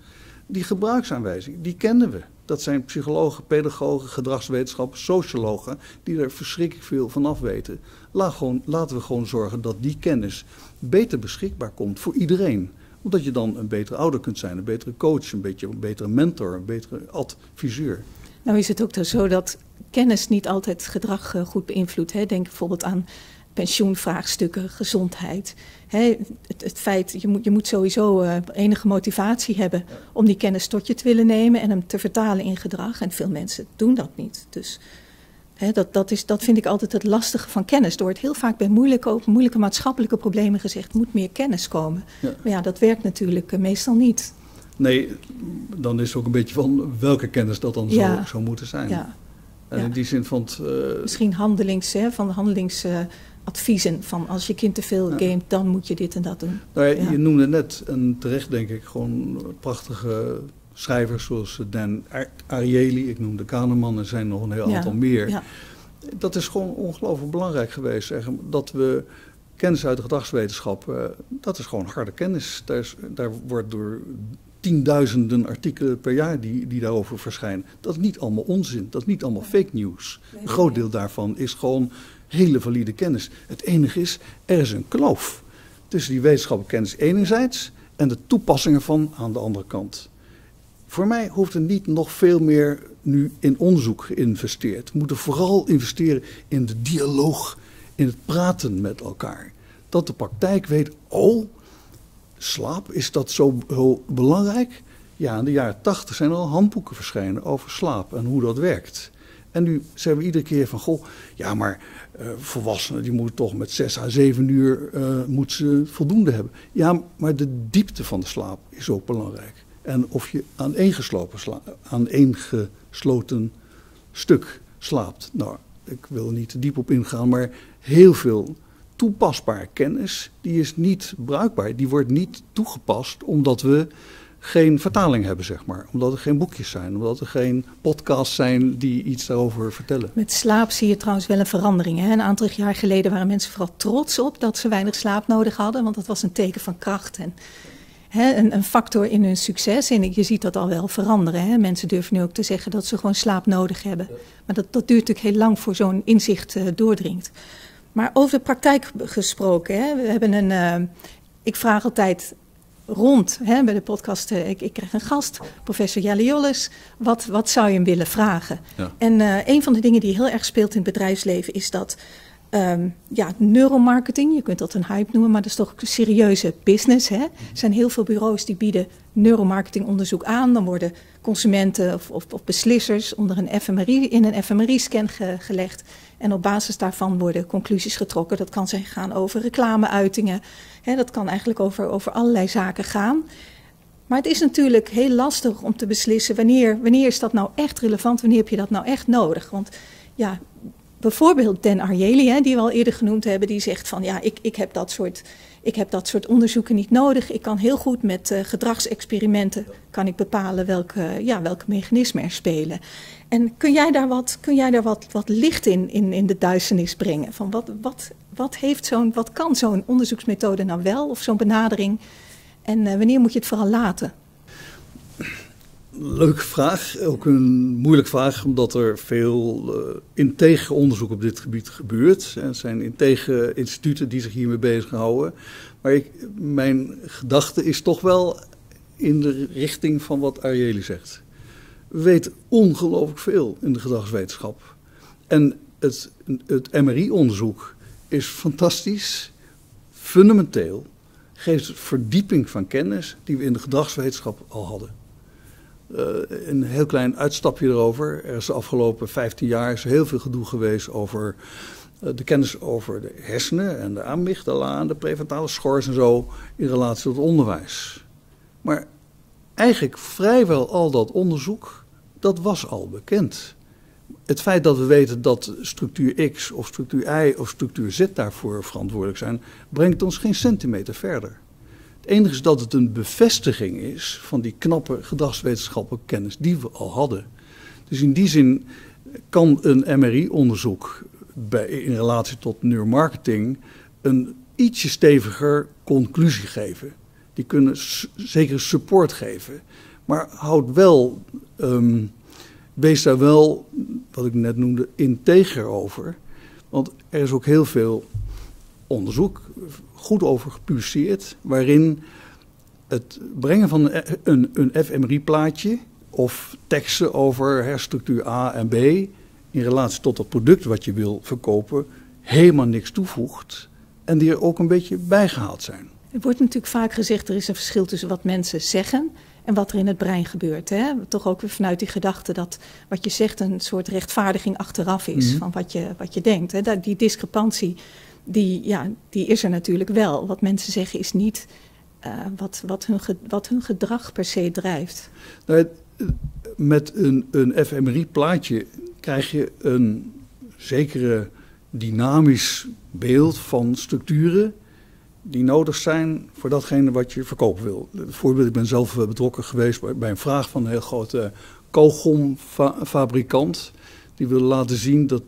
Die gebruiksaanwijzing, die kennen we. Dat zijn psychologen, pedagogen, gedragswetenschappers, sociologen die er verschrikkelijk veel van af weten. Laten we gewoon zorgen dat die kennis beter beschikbaar komt voor iedereen. Omdat je dan een betere ouder kunt zijn, een betere coach, een betere mentor, een betere adviseur. Nou is het ook zo dat kennis niet altijd gedrag goed beïnvloedt. Hè? Denk bijvoorbeeld aan pensioenvraagstukken, gezondheid. Hè? Het feit, je moet sowieso enige motivatie hebben om die kennis tot je te willen nemen en hem te vertalen in gedrag. En veel mensen doen dat niet. Dus dat vind ik altijd het lastige van kennis. Er wordt heel vaak bij moeilijke maatschappelijke problemen gezegd, moet meer kennis komen. Ja. Maar ja, dat werkt natuurlijk meestal niet. Nee, dan is het ook een beetje van welke kennis dat dan zou moeten zijn. Ja. En in die zin van het... Misschien handelingsadviezen van als je kind te veel gamet, dan moet je dit en dat doen. Nou ja, je noemde net, en terecht denk ik, gewoon prachtige schrijvers zoals Dan Ariely, ik noemde Kahneman, er zijn nog een heel aantal meer. Ja. Dat is gewoon ongelooflijk belangrijk geweest. Dat we kennis uit de gedragswetenschap, dat is gewoon harde kennis. Daar wordt door tienduizenden artikelen per jaar die daarover verschijnen. Dat is niet allemaal onzin, dat is niet allemaal fake news. Een groot deel daarvan is gewoon hele valide kennis. Het enige is, er is een kloof tussen die wetenschappelijke kennis enerzijds en de toepassingen van aan de andere kant. Voor mij hoeft er niet nog veel meer nu in onderzoek geïnvesteerd. We moeten vooral investeren in de dialoog, in het praten met elkaar. Dat de praktijk weet, slaap, is dat zo heel belangrijk? Ja, in de jaren 80 zijn er al handboeken verschenen over slaap en hoe dat werkt. En nu zeggen we iedere keer van, volwassenen die moeten toch met 6 à 7 uur moeten ze voldoende hebben. Ja, maar de diepte van de slaap is ook belangrijk. En of je aaneengesloten stuk slaapt. Nou, ik wil er niet te diep op ingaan, maar heel veel toepasbare kennis, die is niet bruikbaar. Die wordt niet toegepast omdat we geen vertaling hebben, zeg maar. Omdat er geen boekjes zijn, omdat er geen podcasts zijn die iets daarover vertellen. Met slaap zie je trouwens wel een verandering. Hè? Een aantal jaar geleden waren mensen vooral trots op dat ze weinig slaap nodig hadden, want dat was een teken van kracht en een factor in hun succes. En je ziet dat al wel veranderen. Hè? Mensen durven nu ook te zeggen dat ze gewoon slaap nodig hebben. Maar dat duurt natuurlijk heel lang voor zo'n inzicht doordringt. Maar over de praktijk gesproken, we hebben ik vraag altijd rond bij de podcast, ik krijg een gast, professor Jelle Jolles, wat zou je hem willen vragen? Ja. En een van de dingen die heel erg speelt in het bedrijfsleven is dat neuromarketing, je kunt dat een hype noemen, maar dat is toch een serieuze business. Hè? Er zijn heel veel bureaus die bieden neuromarketingonderzoek aan. Dan worden consumenten of beslissers onder een fMRI-scan gelegd. En op basis daarvan worden conclusies getrokken. Dat kan gaan over reclameuitingen. Dat kan eigenlijk over allerlei zaken gaan. Maar het is natuurlijk heel lastig om te beslissen wanneer is dat nou echt relevant, wanneer heb je dat nou echt nodig. Want ja, bijvoorbeeld Dan Ariely, die we al eerder genoemd hebben, die zegt van ik heb dat soort onderzoeken niet nodig. Ik kan heel goed met gedragsexperimenten kan ik bepalen welke mechanismen er spelen. En kun jij daar wat licht in de duisternis brengen? Van wat kan zo'n onderzoeksmethode nou wel of zo'n benadering? En wanneer moet je het vooral laten? Leuke vraag, ook een moeilijke vraag, omdat er veel integer onderzoek op dit gebied gebeurt. Er zijn integer instituten die zich hiermee bezighouden. Maar mijn gedachte is toch wel in de richting van wat Ariely zegt. We weten ongelooflijk veel in de gedragswetenschap. En het MRI-onderzoek is fantastisch, fundamenteel, geeft verdieping van kennis die we in de gedragswetenschap al hadden. Een heel klein uitstapje erover. Er is de afgelopen 15 jaar heel veel gedoe geweest over de kennis over de hersenen en de amygdala en de prefrontale schors en zo in relatie tot onderwijs. Maar eigenlijk vrijwel al dat onderzoek, dat was al bekend. Het feit dat we weten dat structuur X of structuur Y of structuur Z daarvoor verantwoordelijk zijn, brengt ons geen centimeter verder. Het enige is dat het een bevestiging is van die knappe gedragswetenschappelijke kennis die we al hadden. Dus in die zin kan een MRI-onderzoek in relatie tot neuromarketing een ietsje steviger conclusie geven. Die kunnen zeker support geven. Maar wees daar wel, wat ik net noemde, integer over. Want er is ook heel veel onderzoek, goed over gepubliceerd, waarin het brengen van een fMRI-plaatje of teksten over herstructuur A en B in relatie tot het product wat je wil verkopen helemaal niks toevoegt en die er ook een beetje bijgehaald zijn. Er wordt natuurlijk vaak gezegd, er is een verschil tussen wat mensen zeggen en wat er in het brein gebeurt. Hè? Toch ook weer vanuit die gedachte dat wat je zegt een soort rechtvaardiging achteraf is van wat je denkt. Hè? Die discrepantie, die is er natuurlijk wel. Wat mensen zeggen is niet wat hun gedrag per se drijft. Nou, met een fMRI-plaatje krijg je een zekere dynamisch beeld van structuren die nodig zijn voor datgene wat je verkopen wil. Bijvoorbeeld, ik ben zelf betrokken geweest bij een vraag van een heel grote kauwgomfabrikant. Die willen laten zien dat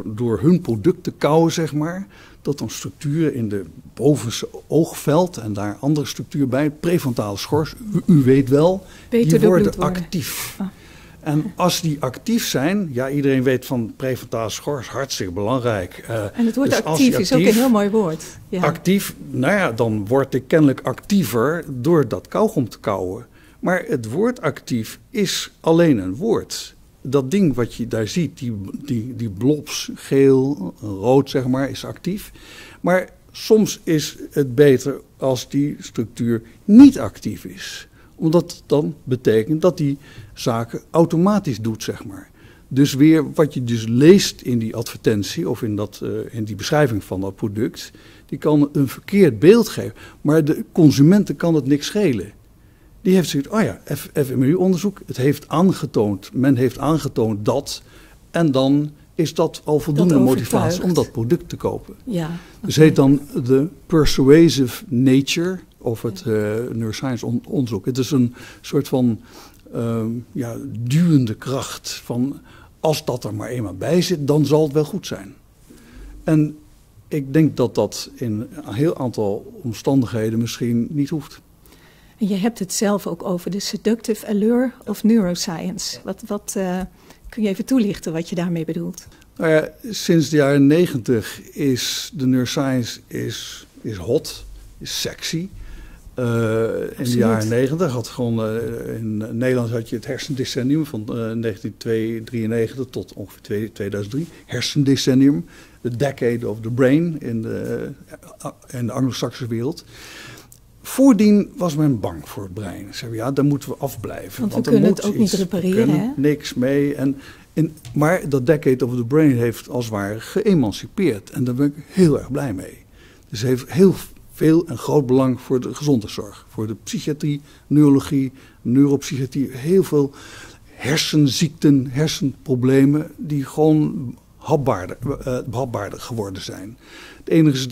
door hun product te kauwen, zeg maar, dat dan structuren in de bovenste oogveld en daar andere structuur bij, prefrontale schors, u weet wel, die worden actief. Ah. En als die actief zijn, iedereen weet van prefrontale schors, hartstikke belangrijk. En het woord dus actief is ook een heel mooi woord. Ja. Actief, dan word ik kennelijk actiever door dat kauwgom te kauwen. Maar het woord actief is alleen een woord. Dat ding wat je daar ziet, die blobs, geel, rood zeg maar, is actief. Maar soms is het beter als die structuur niet actief is. Omdat het dan betekent dat die zaken automatisch doet, zeg maar. Dus weer wat je dus leest in die advertentie of in die beschrijving van dat product, die kan een verkeerd beeld geven. Maar de consumenten kan het niks schelen. Die heeft zoiets, fMRI-onderzoek, men heeft aangetoond dat, en dan is dat al voldoende motivatie om dat product te kopen. Ja, okay. Dus heet dan de persuasive nature of het neuroscience onderzoek. Het is een soort van duwende kracht van als dat er maar eenmaal bij zit, dan zal het wel goed zijn. En ik denk dat dat in een heel aantal omstandigheden misschien niet hoeft. En je hebt het zelf ook over de seductive allure of neuroscience. Wat kun je even toelichten wat je daarmee bedoelt? Nou ja, sinds de jaren 90 is de neuroscience is hot, is sexy. In de jaren 90 had gewoon in Nederland had je het hersendecennium van 1993 tot ongeveer 2003. Hersendecennium, the decade of the brain in de Anglo-Saxische wereld. Voordien was men bang voor het brein. Ze zeiden, daar moeten we afblijven. Want we kunnen het ook niet repareren, hè? Niks mee. Maar dat decade of the brain heeft als het ware geëmancipeerd. En daar ben ik heel erg blij mee. Dus het heeft heel veel en groot belang voor de gezondheidszorg. Voor de psychiatrie, neurologie, neuropsychiatrie. Heel veel hersenziekten, hersenproblemen die gewoon behapbaarder geworden zijn. Het enige is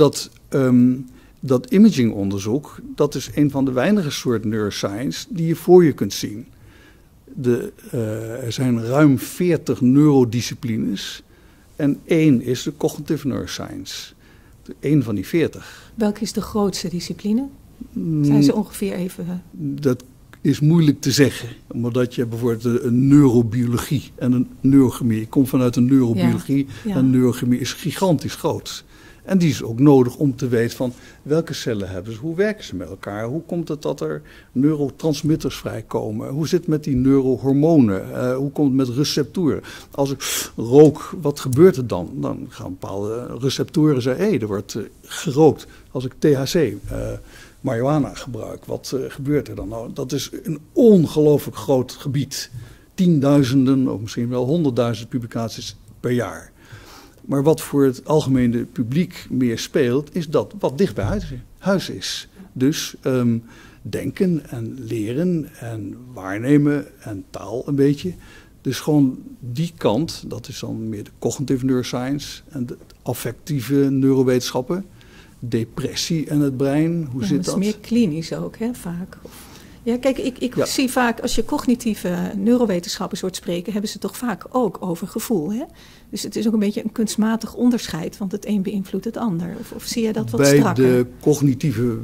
dat imagingonderzoek, dat is een van de weinige soorten neuroscience die je voor je kunt zien. Er zijn ruim 40 neurodisciplines en één is de cognitive neuroscience. Eén van die 40. Welke is de grootste discipline? Zijn ze ongeveer even? Dat is moeilijk te zeggen, omdat je bijvoorbeeld een neurobiologie en een neurochemie. Ik kom vanuit een neurobiologie en neurochemie is gigantisch groot. En die is ook nodig om te weten van welke cellen hebben ze, hoe werken ze met elkaar, hoe komt het dat er neurotransmitters vrijkomen, hoe zit het met die neurohormonen, hoe komt het met receptoren. Als ik rook, wat gebeurt er dan? Dan gaan bepaalde receptoren zeggen, er wordt gerookt. Als ik THC, marihuana gebruik, wat gebeurt er dan? Nou, dat is een ongelooflijk groot gebied. Tienduizenden of misschien wel 100.000 publicaties per jaar. Maar wat voor het algemene publiek meer speelt, is dat wat dicht bij huis is. Dus denken en leren en waarnemen en taal een beetje. Dus gewoon die kant, dat is dan meer de cognitive neuroscience en de affectieve neurowetenschappen. Depressie en het brein, hoe zit dat? Dat is meer klinisch ook, hè, vaak. Ja, kijk, ik zie vaak, als je cognitieve neurowetenschappers hoort spreken, hebben ze toch vaak ook over gevoel. Hè? Dus het is ook een beetje een kunstmatig onderscheid, want het een beïnvloedt het ander. Of zie jij dat wat strakker? Bij de cognitieve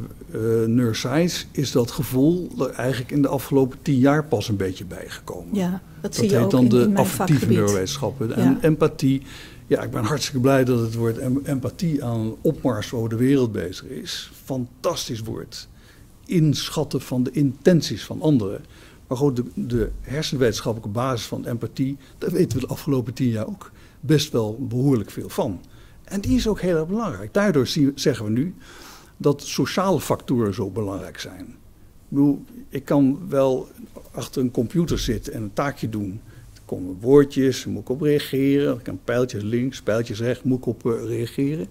neuroscience is dat gevoel er eigenlijk in de afgelopen 10 jaar pas een beetje bijgekomen. Ja, dat zie je ook dan in de mijn affectieve vakgebied. neurowetenschappen. En empathie. Ja, ik ben hartstikke blij dat het woord empathie aan een opmars over de wereld bezig is. Fantastisch woord. Inschatten van de intenties van anderen. Maar goed, de hersenwetenschappelijke basis van empathie, daar weten we de afgelopen 10 jaar ook best wel behoorlijk veel van. En die is ook heel erg belangrijk. Daardoor zeggen we nu dat sociale factoren zo belangrijk zijn. Ik bedoel, ik kan wel achter een computer zitten en een taakje doen. Er komen woordjes, daar moet ik op reageren. Ik kan pijltjes links, pijltjes rechts, moet ik op reageren.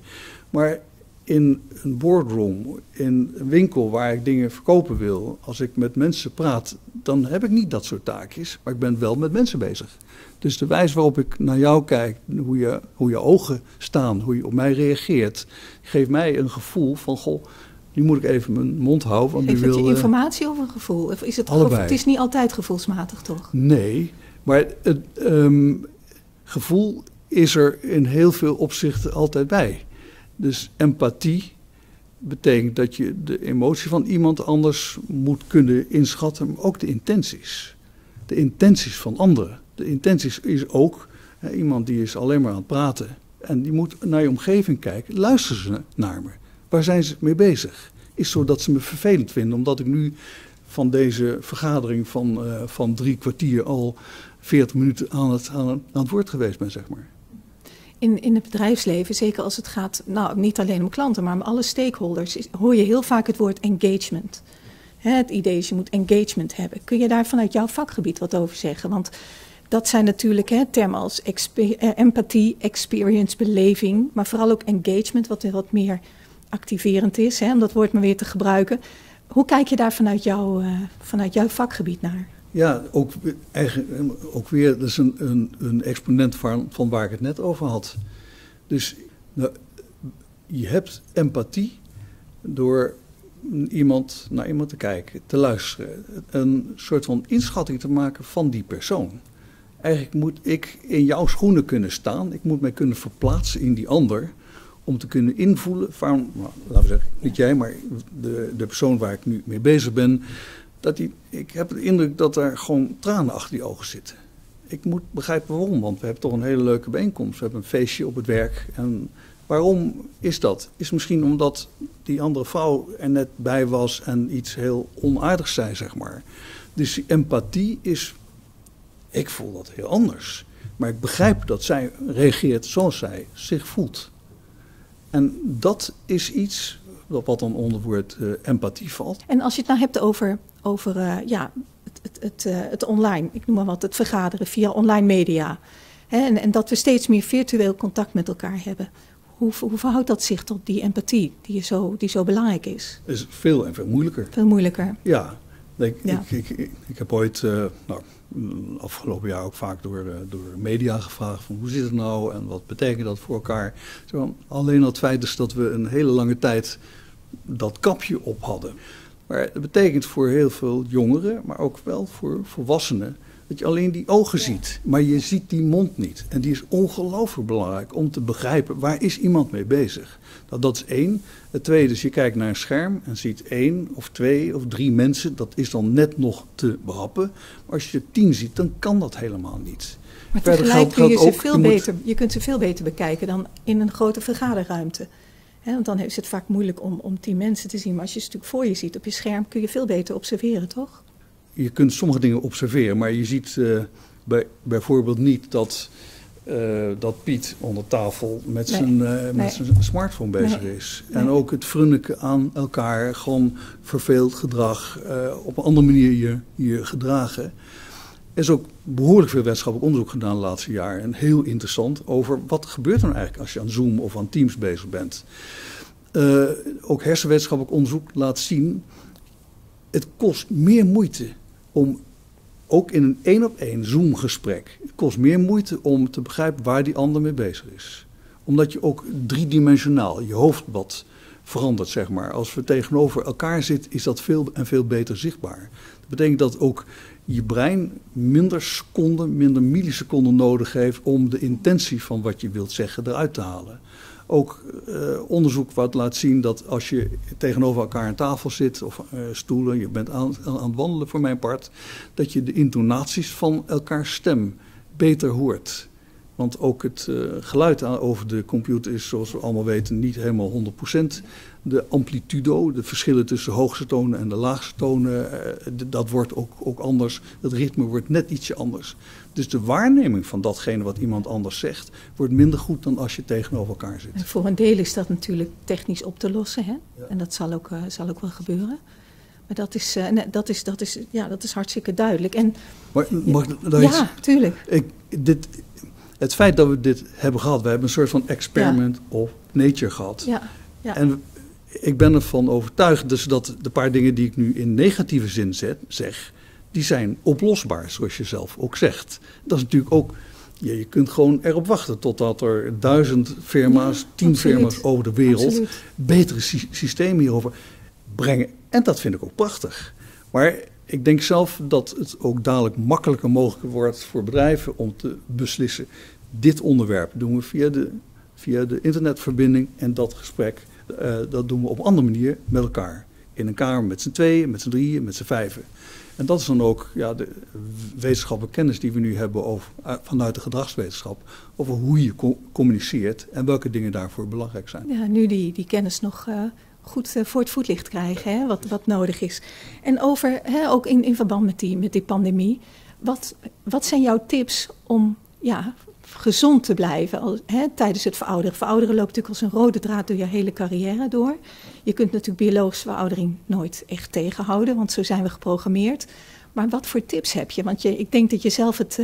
Maar in een boardroom, in een winkel waar ik dingen verkopen wil, als ik met mensen praat, dan heb ik niet dat soort taakjes, maar ik ben wel met mensen bezig. Dus de wijze waarop ik naar jou kijk, hoe je ogen staan, hoe je op mij reageert, geeft mij een gevoel van, goh, nu moet ik even mijn mond houden. Want Geeft nu het wil je informatie of een gevoel? Of is het, allebei. of het is niet altijd gevoelsmatig, toch? Nee, maar het gevoel is er in heel veel opzichten altijd bij. Dus empathie betekent dat je de emotie van iemand anders moet kunnen inschatten, maar ook de intenties. De intenties van anderen. De intenties is ook, iemand die is alleen maar aan het praten en die moet naar je omgeving kijken. Luisteren ze naar me? Waar zijn ze mee bezig? Is het zo dat ze me vervelend vinden omdat ik nu van deze vergadering van 3 kwartier al 40 minuten aan het woord geweest ben, zeg maar. In het bedrijfsleven, zeker als het gaat, nou niet alleen om klanten, maar om alle stakeholders, hoor je heel vaak het woord engagement. Het idee is, je moet engagement hebben. Kun je daar vanuit jouw vakgebied wat over zeggen? Want dat zijn natuurlijk termen als empathie, experience, beleving, maar vooral ook engagement, wat meer activerend is, om dat woord maar weer te gebruiken. Hoe kijk je daar vanuit jouw vakgebied naar? Ja, ook weer, dat is een exponent van waar ik het net over had. Dus je hebt empathie door naar iemand te kijken, te luisteren. Een soort van inschatting te maken van die persoon. Eigenlijk moet ik in jouw schoenen kunnen staan. Ik moet mij kunnen verplaatsen in die ander. Om te kunnen invoelen van, laten we zeggen, niet jij, maar de persoon waar ik nu mee bezig ben. Ik heb de indruk dat er gewoon tranen achter die ogen zitten. Ik moet begrijpen waarom, want we hebben toch een hele leuke bijeenkomst. We hebben een feestje op het werk. En waarom is dat? Is misschien omdat die andere vrouw er net bij was en iets heel onaardigs zei, zeg maar. Dus die empathie is, ik voel dat heel anders. Maar ik begrijp dat zij reageert zoals zij zich voelt. En dat is iets wat dan onder het woord empathie valt. En als je het nou hebt over het online, ik noem maar wat, het vergaderen via online media. En dat we steeds meer virtueel contact met elkaar hebben. Hoe verhoudt dat zich tot die empathie die zo belangrijk is? Het is veel en veel moeilijker. Veel moeilijker. Ja. Ik heb ooit afgelopen jaar ook vaak door media gevraagd van hoe zit het nou en wat betekent dat voor elkaar. Alleen al het feit is dat we een hele lange tijd dat kapje op hadden. Maar het betekent voor heel veel jongeren, maar ook wel voor volwassenen, dat je alleen die ogen ziet, maar je ziet die mond niet. En die is ongelooflijk belangrijk om te begrijpen, waar is iemand mee bezig? Dat is 1. Het tweede is, je kijkt naar een scherm en ziet 1 of 2 of 3 mensen. Dat is dan net nog te behappen. Maar als je er 10 ziet, dan kan dat helemaal niet. Maar tegelijk je kunt ze veel beter bekijken dan in een grote vergaderruimte. Want dan is het vaak moeilijk om 10 mensen te zien. Maar als je ze natuurlijk voor je ziet op je scherm, kun je veel beter observeren, toch? Je kunt sommige dingen observeren, maar je ziet bijvoorbeeld niet dat Piet onder tafel met zijn smartphone bezig is. En ook het frunniken aan elkaar, gewoon verveeld gedrag, op een andere manier je gedragen. Er is ook behoorlijk veel wetenschappelijk onderzoek gedaan de laatste jaren. En heel interessant over wat gebeurt er nou eigenlijk als je aan Zoom of aan Teams bezig bent. Ook hersenwetenschappelijk onderzoek laat zien, het kost meer moeite om, ook in een 1-op-1 Zoom-gesprek, het kost meer moeite om te begrijpen waar die ander mee bezig is. Omdat je ook driedimensionaal je hoofd wat verandert, zeg maar. Als we tegenover elkaar zitten, is dat veel en veel beter zichtbaar. Dat betekent dat ook je brein minder milliseconden nodig heeft om de intentie van wat je wilt zeggen eruit te halen. Ook onderzoek wat laat zien dat als je tegenover elkaar aan tafel zit of stoelen, je bent aan het wandelen voor mijn part, dat je de intonaties van elkaars stem beter hoort. Want ook het geluid over de computer is, zoals we allemaal weten, niet helemaal 100%. De amplitudo, de verschillen tussen hoogste tonen en de laagste tonen, dat wordt ook anders. Het ritme wordt net ietsje anders. Dus de waarneming van datgene wat iemand anders zegt, wordt minder goed dan als je tegenover elkaar zit. En voor een deel is dat natuurlijk technisch op te lossen, hè? Ja. En dat zal ook wel gebeuren. Maar dat is hartstikke duidelijk. En, mag ik daar iets? Ja, tuurlijk. Het feit dat we dit hebben gehad, we hebben een soort van experiment of nature gehad. Ja, ja. En ik ben ervan overtuigd dus dat de paar dingen die ik nu in negatieve zin zeg, die zijn oplosbaar, zoals je zelf ook zegt. Dat is natuurlijk ook, je kunt gewoon erop wachten totdat er 1000 firma's, 10 firma's over de wereld betere systemen hierover brengen. En dat vind ik ook prachtig. Maar ik denk zelf dat het ook dadelijk makkelijker mogelijk wordt voor bedrijven om te beslissen. Dit onderwerp doen we via de internetverbinding en dat gesprek, dat doen we op een andere manier met elkaar. In een kamer met z'n tweeën, met z'n drieën, met z'n vijven. En dat is dan ook de wetenschappelijke kennis die we nu hebben vanuit de gedragswetenschap. Over hoe je communiceert en welke dingen daarvoor belangrijk zijn. Ja, nu die kennis nog goed voor het voetlicht krijgen, hè, wat nodig is. En ook in verband met die pandemie. Wat zijn jouw tips om gezond te blijven tijdens het verouderen? Verouderen loopt natuurlijk als een rode draad door je hele carrière door. Je kunt natuurlijk biologische veroudering nooit echt tegenhouden, want zo zijn we geprogrammeerd. Maar wat voor tips heb je? Want ik denk dat je zelf het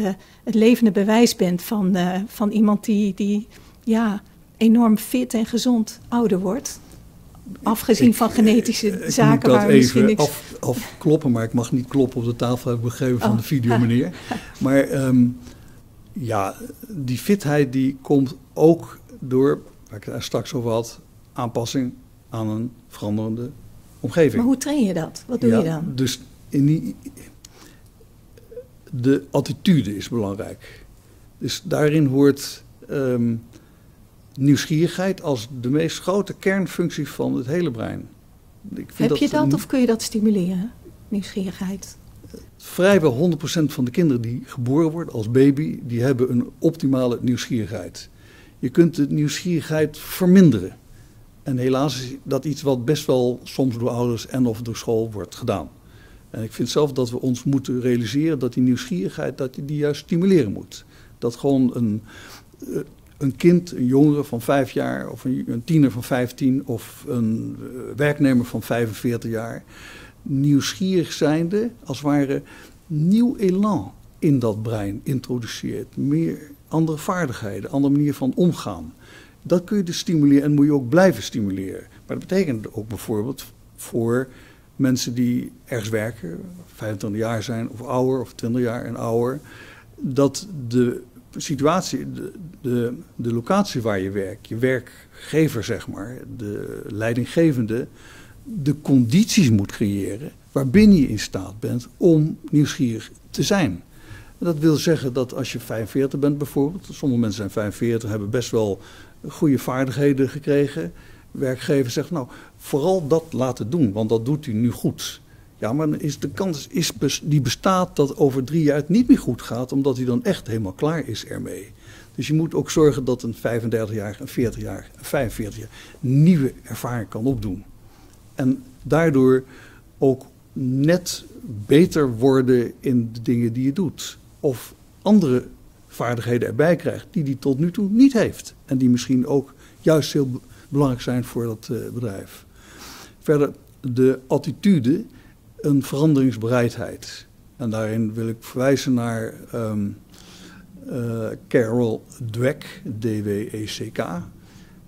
levende bewijs bent van iemand die enorm fit en gezond ouder wordt. Afgezien van genetische zaken waar we misschien niks... Ik moet dat even afkloppen, maar ik mag niet kloppen op de tafel, heb ik begrepen van de videomeneer. Maar die fitheid die komt ook door, waar ik het straks over had, aanpassing aan een veranderende omgeving. Maar hoe train je dat? Wat doe je dan? Dus de attitude is belangrijk. Dus daarin hoort nieuwsgierigheid als de meest grote kernfunctie van het hele brein. Heb je dat of kun je dat stimuleren, nieuwsgierigheid? Vrijwel 100% van de kinderen die geboren worden als baby, die hebben een optimale nieuwsgierigheid. Je kunt de nieuwsgierigheid verminderen. En helaas is dat iets wat best wel soms door ouders en of door school wordt gedaan. En ik vind zelf dat we ons moeten realiseren dat die nieuwsgierigheid, dat je die juist stimuleren moet. Dat gewoon een kind, een jongere van 5 jaar of een tiener van 15 of een werknemer van 45 jaar... nieuwsgierig zijnde, als het ware nieuw elan in dat brein introduceert. Meer andere vaardigheden, andere manier van omgaan. Dat kun je dus stimuleren en moet je ook blijven stimuleren. Maar dat betekent ook bijvoorbeeld voor mensen die ergens werken, 25 jaar zijn of ouder, of 20 jaar en ouder, dat de situatie, de locatie waar je werkt, je werkgever zeg maar, de leidinggevende, de condities moet creëren waarbinnen je in staat bent om nieuwsgierig te zijn. Dat wil zeggen dat als je 45 bent bijvoorbeeld, sommige mensen zijn 45, hebben best wel goede vaardigheden gekregen. Werkgever zegt, nou, vooral dat laten doen, want dat doet u nu goed. Ja, maar dan is de kans die bestaat dat over 3 jaar het niet meer goed gaat, omdat hij dan echt helemaal klaar is ermee. Dus je moet ook zorgen dat een 35-jarige, een 40-jarige, een 45-jarige nieuwe ervaring kan opdoen. En daardoor ook net beter worden in de dingen die je doet. Of andere vaardigheden erbij krijgt die hij tot nu toe niet heeft. En die misschien ook juist heel belangrijk zijn voor dat bedrijf. Verder de attitude, een veranderingsbereidheid. En daarin wil ik verwijzen naar Carol Dweck, D-W-E-C-K.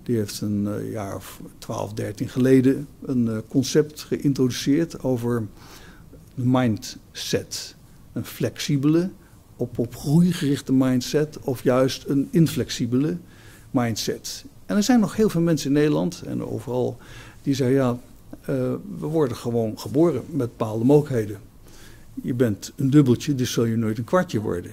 Die heeft een jaar of 12, 13 geleden een concept geïntroduceerd over mindset. Een flexibele, op groei gerichte mindset of juist een inflexibele mindset. En er zijn nog heel veel mensen in Nederland en overal Die zei, ja, we worden gewoon geboren met bepaalde mogelijkheden. Je bent een dubbeltje, dus zul je nooit een kwartje worden.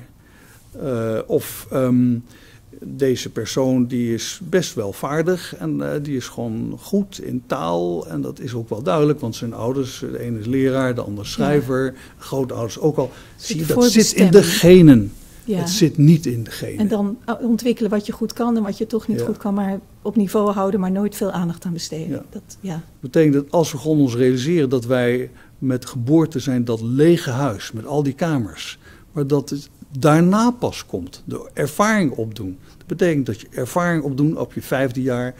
Deze persoon die is best wel vaardig en die is gewoon goed in taal. En dat is ook wel duidelijk, want zijn ouders, de ene is leraar, de ander schrijver, grootouders ook al. Zie je, dat zit in de genen. Ja. Het zit niet in de genen. En dan ontwikkelen wat je goed kan en wat je toch niet goed kan, maar op niveau houden, maar nooit veel aandacht aan besteden. Dat betekent dat als we gewoon ons realiseren dat wij met geboorte zijn dat lege huis, met al die kamers, maar dat het daarna pas komt, de ervaring opdoen. Dat betekent dat je ervaring opdoen op je 5e jaar,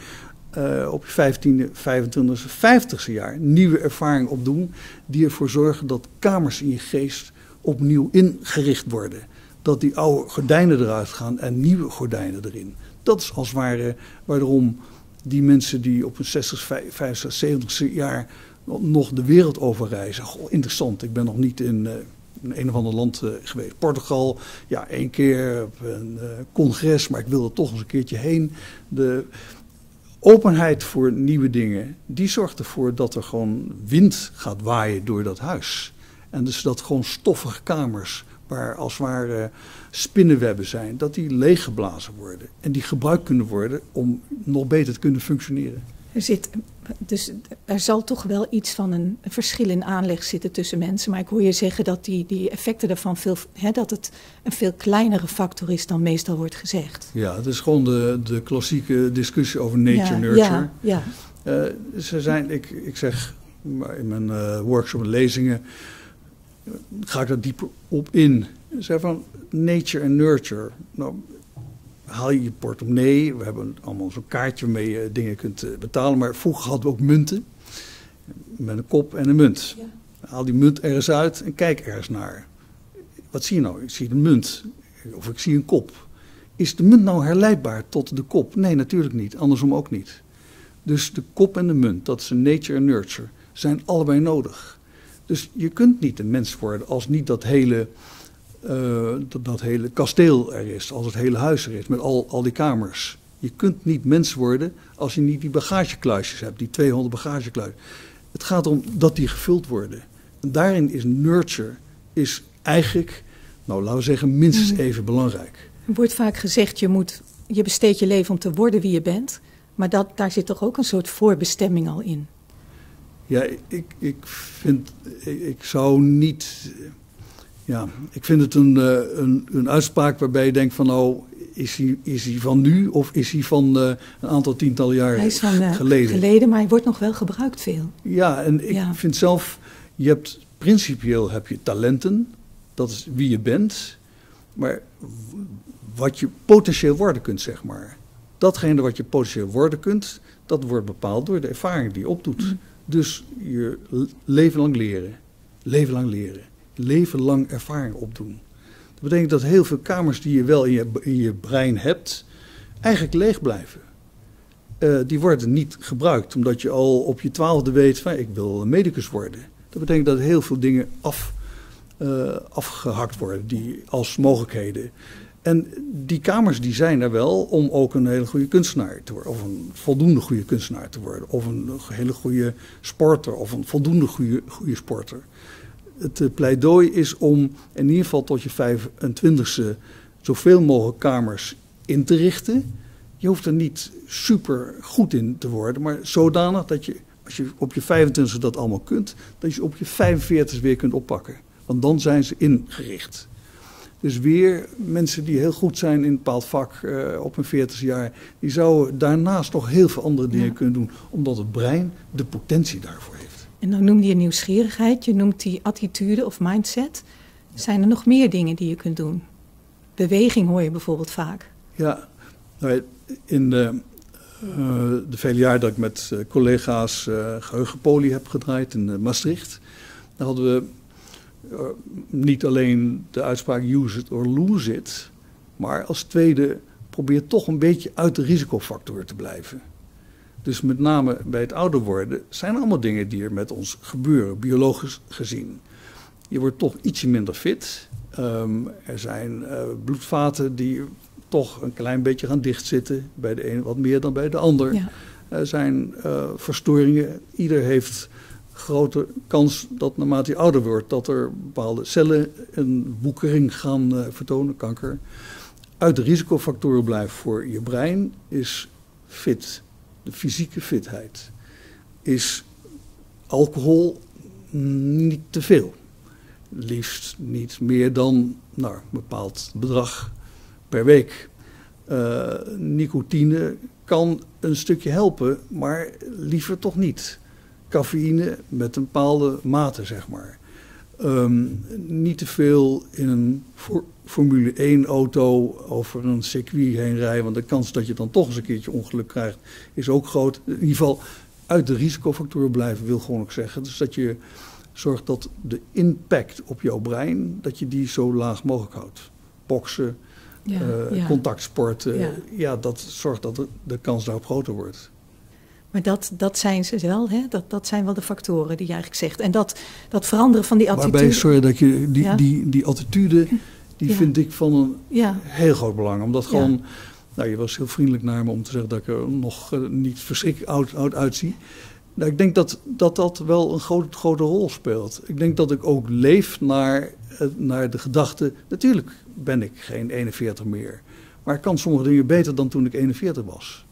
op je 15e, 25e, 50e jaar. Nieuwe ervaring opdoen die ervoor zorgen dat kamers in je geest opnieuw ingericht worden. Dat die oude gordijnen eruit gaan en nieuwe gordijnen erin. Dat is als het ware waarom die mensen die op hun 60, 50, 70e jaar nog de wereld over reizen. Goh, interessant, ik ben nog niet in een of ander land geweest. Portugal, ja, 1 keer op een congres, maar ik wil er toch eens een keertje heen. De openheid voor nieuwe dingen, die zorgt ervoor dat er gewoon wind gaat waaien door dat huis. En dus dat gewoon stoffige kamers, waar als het ware spinnenwebben zijn, dat die leeggeblazen worden. En die gebruikt kunnen worden om nog beter te kunnen functioneren. Er zal toch wel iets van een verschil in aanleg zitten tussen mensen. Maar ik hoor je zeggen dat die effecten daarvan dat het een veel kleinere factor is dan meestal wordt gezegd. Ja, het is gewoon de klassieke discussie over nature-nurture. Ja. Ik zeg in mijn workshop en lezingen, ga ik daar dieper op in. Ik zeg van nature en nurture. Nou, haal je portemonnee. We hebben allemaal zo'n kaartje waarmee je dingen kunt betalen. Maar vroeger hadden we ook munten. Met een kop en een munt. Ja. Haal die munt ergens uit en kijk ergens naar. Wat zie je nou? Ik zie een munt. Of ik zie een kop. Is de munt nou herleidbaar tot de kop? Nee, natuurlijk niet. Andersom ook niet. Dus de kop en de munt, dat is een nature en nurture, zijn allebei nodig. Dus je kunt niet een mens worden als niet dat hele kasteel er is, als het hele huis er is, met al die kamers. Je kunt niet mens worden als je niet die bagagekluisjes hebt, die 200 bagagekluisjes. Het gaat om dat die gevuld worden. En daarin is nurture eigenlijk, nou laten we zeggen, minstens even belangrijk. Er wordt vaak gezegd, je besteedt je leven om te worden wie je bent, maar daar zit toch ook een soort voorbestemming al in? Ja, ik vind het een uitspraak waarbij je denkt van nou, is hij van nu of is hij van een aantal tientallen jaar geleden? Maar hij wordt nog wel gebruikt veel. Ja, en ik vind zelf, principieel heb je talenten, dat is wie je bent, maar wat je potentieel worden kunt, zeg maar. Datgene wat je potentieel worden kunt, dat wordt bepaald door de ervaring die je opdoet. Dus je leven lang ervaring opdoen. Dat betekent dat heel veel kamers die je wel in je brein hebt, eigenlijk leeg blijven. Die worden niet gebruikt, omdat je al op je 12e weet van ik wil een medicus worden. Dat betekent dat heel veel dingen afgehakt worden, die als mogelijkheden. En die kamers die zijn er wel om ook een hele goede kunstenaar te worden. Of een voldoende goede kunstenaar te worden. Of een hele goede sporter. Of een voldoende goede sporter. Het pleidooi is om in ieder geval tot je 25e zoveel mogelijk kamers in te richten. Je hoeft er niet super goed in te worden. Maar zodanig dat je, als je op je 25e dat allemaal kunt, dat je op je 45e weer kunt oppakken. Want dan zijn ze ingericht. Dus weer mensen die heel goed zijn in een bepaald vak op hun 40e jaar, die zouden daarnaast nog heel veel andere dingen kunnen doen, omdat het brein de potentie daarvoor heeft. En dan noemde je nieuwsgierigheid, je noemt die attitude of mindset. Zijn er nog meer dingen die je kunt doen? Beweging hoor je bijvoorbeeld vaak. Ja, in de vele jaren dat ik met collega's geheugenpolie heb gedraaid in Maastricht, daar hadden we niet alleen de uitspraak use it or lose it, maar als tweede probeer toch een beetje uit de risicofactor te blijven. Dus met name bij het ouder worden zijn allemaal dingen die er met ons gebeuren, biologisch gezien. Je wordt toch ietsje minder fit. Er zijn bloedvaten die toch een klein beetje gaan dichtzitten, bij de ene wat meer dan bij de ander. Ja. Er zijn verstoringen. Ieder heeft grote kans dat naarmate je ouder wordt, dat er bepaalde cellen een woekering gaan vertonen, kanker. Uit de risicofactoren blijven voor je brein is fit, de fysieke fitheid. Is alcohol niet te veel. Liefst niet meer dan een bepaald bedrag per week. Nicotine kan een stukje helpen, maar liever toch niet. Cafeïne met een bepaalde mate, zeg maar. Niet te veel in een Formule 1 auto over een circuit heen rijden, want de kans dat je dan toch eens een keertje ongeluk krijgt is ook groot. In ieder geval uit de risicofactoren blijven wil gewoon ook zeggen. Dus dat je zorgt dat de impact op jouw brein, dat je die zo laag mogelijk houdt. Boksen, contactsporten, dat zorgt dat de kans daarop groter wordt. Maar dat zijn ze wel, hè? Dat zijn wel de factoren die je eigenlijk zegt. En dat veranderen van die attitude. Waarbij, sorry dat je die attitude, die vind ik van een heel groot belang. Omdat gewoon, je was heel vriendelijk naar me om te zeggen dat ik er nog niet verschrikkelijk oud uitzie. Nou, ik denk dat wel een grote rol speelt. Ik denk dat ik ook leef naar de gedachte, natuurlijk ben ik geen 41 meer. Maar ik kan sommige dingen beter dan toen ik 41 was.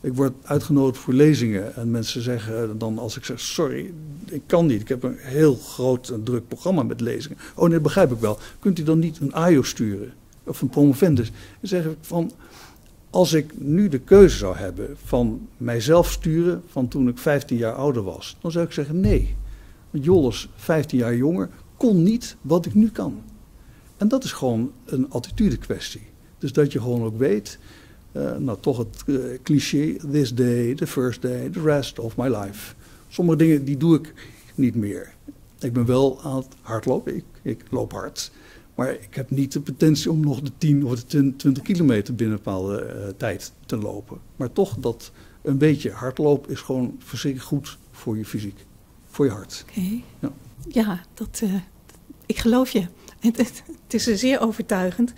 Ik word uitgenodigd voor lezingen en mensen zeggen dan als ik zeg, sorry, ik kan niet. Ik heb een heel groot en druk programma met lezingen. Oh nee, dat begrijp ik wel. Kunt u dan niet een AIO sturen? Of een promovendus? Dan zeg ik van, als ik nu de keuze zou hebben van mijzelf sturen van toen ik 15 jaar ouder was, dan zou ik zeggen nee. Want Jolles, 15 jaar jonger, kon niet wat ik nu kan. En dat is gewoon een attitude kwestie. Dus dat je gewoon ook weet, toch het cliché, this day, the first day, the rest of my life. Sommige dingen die doe ik niet meer. Ik ben wel aan het hardlopen, ik loop hard. Maar ik heb niet de potentie om nog de 10 of de 20 kilometer binnen een bepaalde tijd te lopen. Maar toch, dat een beetje hardlopen is gewoon verschrikkelijk goed voor je fysiek. Voor je hart. Okay. Ja, ik geloof je. Het is zeer overtuigend.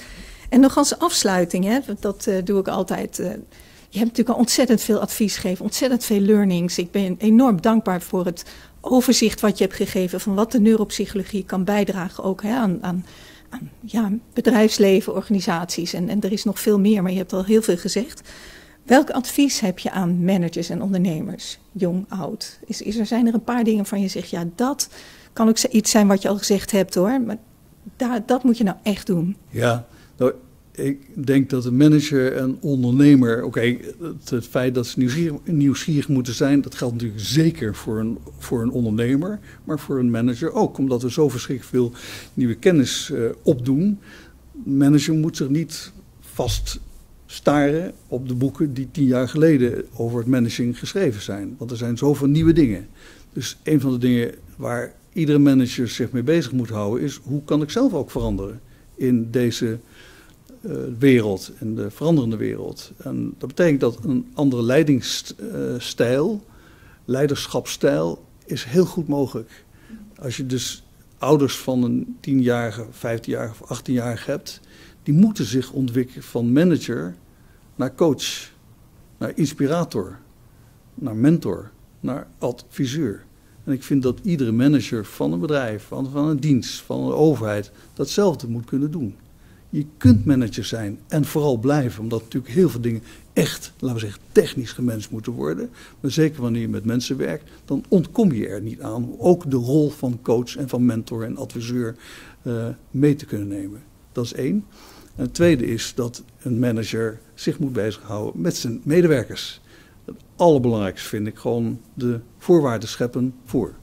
En nog als afsluiting, hè, dat doe ik altijd. Je hebt natuurlijk al ontzettend veel advies gegeven, ontzettend veel learnings. Ik ben enorm dankbaar voor het overzicht wat je hebt gegeven van wat de neuropsychologie kan bijdragen ook aan bedrijfsleven, organisaties. En er is nog veel meer, maar je hebt al heel veel gezegd. Welk advies heb je aan managers en ondernemers, jong, oud? Zijn er een paar dingen van je zegt, ja, dat kan ook iets zijn wat je al gezegd hebt hoor, maar dat moet je nou echt doen. Ja, nou, ik denk dat een manager en ondernemer, het feit dat ze nieuwsgierig moeten zijn, dat geldt natuurlijk zeker voor een ondernemer, maar voor een manager ook, omdat we zo verschrikkelijk veel nieuwe kennis opdoen. Een manager moet zich niet vast staren op de boeken die 10 jaar geleden over het managing geschreven zijn, want er zijn zoveel nieuwe dingen. Dus een van de dingen waar iedere manager zich mee bezig moet houden is, hoe kan ik zelf ook veranderen in deze wereld, in de veranderende wereld. En dat betekent dat een andere leiderschapsstijl is heel goed mogelijk. Als je dus ouders van een 10-jarige, 15-jarige of 18-jarige hebt, die moeten zich ontwikkelen van manager naar coach, naar inspirator, naar mentor, naar adviseur. En ik vind dat iedere manager van een bedrijf, van een dienst, van een overheid, datzelfde moet kunnen doen. Je kunt manager zijn en vooral blijven, omdat natuurlijk heel veel dingen echt, laten we zeggen, technisch gemanaged moeten worden. Maar zeker wanneer je met mensen werkt, dan ontkom je er niet aan om ook de rol van coach en van mentor en adviseur mee te kunnen nemen. Dat is 1. En het tweede is dat een manager zich moet bezighouden met zijn medewerkers. Het allerbelangrijkste vind ik gewoon de voorwaarden scheppen voor.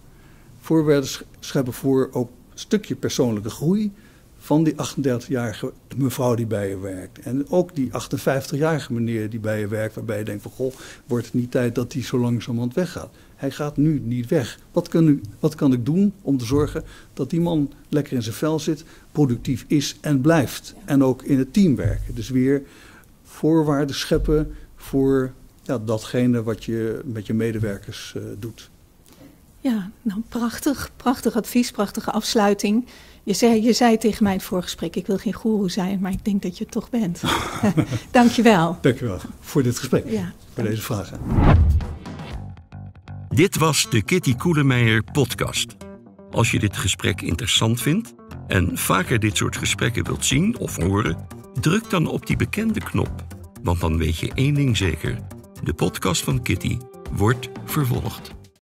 Voorwaarden scheppen voor ook een stukje persoonlijke groei van die 38-jarige mevrouw die bij je werkt. En ook die 58-jarige meneer die bij je werkt, waarbij je denkt van, goh, wordt het niet tijd dat hij zo langzamerhand weggaat? Hij gaat nu niet weg. Wat kan ik doen om te zorgen dat die man lekker in zijn vel zit, productief is en blijft? En ook in het team werken. Dus weer voorwaarden scheppen voor datgene wat je met je medewerkers doet. Ja, nou prachtig advies, prachtige afsluiting. Je zei tegen mij in het voorgesprek, ik wil geen goeroe zijn, maar ik denk dat je het toch bent. Dank je wel. Dank je wel voor dit gesprek, voor deze vragen. Dit was de Kitty Koelemeijer podcast. Als je dit gesprek interessant vindt en vaker dit soort gesprekken wilt zien of horen, druk dan op die bekende knop. Want dan weet je één ding zeker: de podcast van Kitty wordt vervolgd.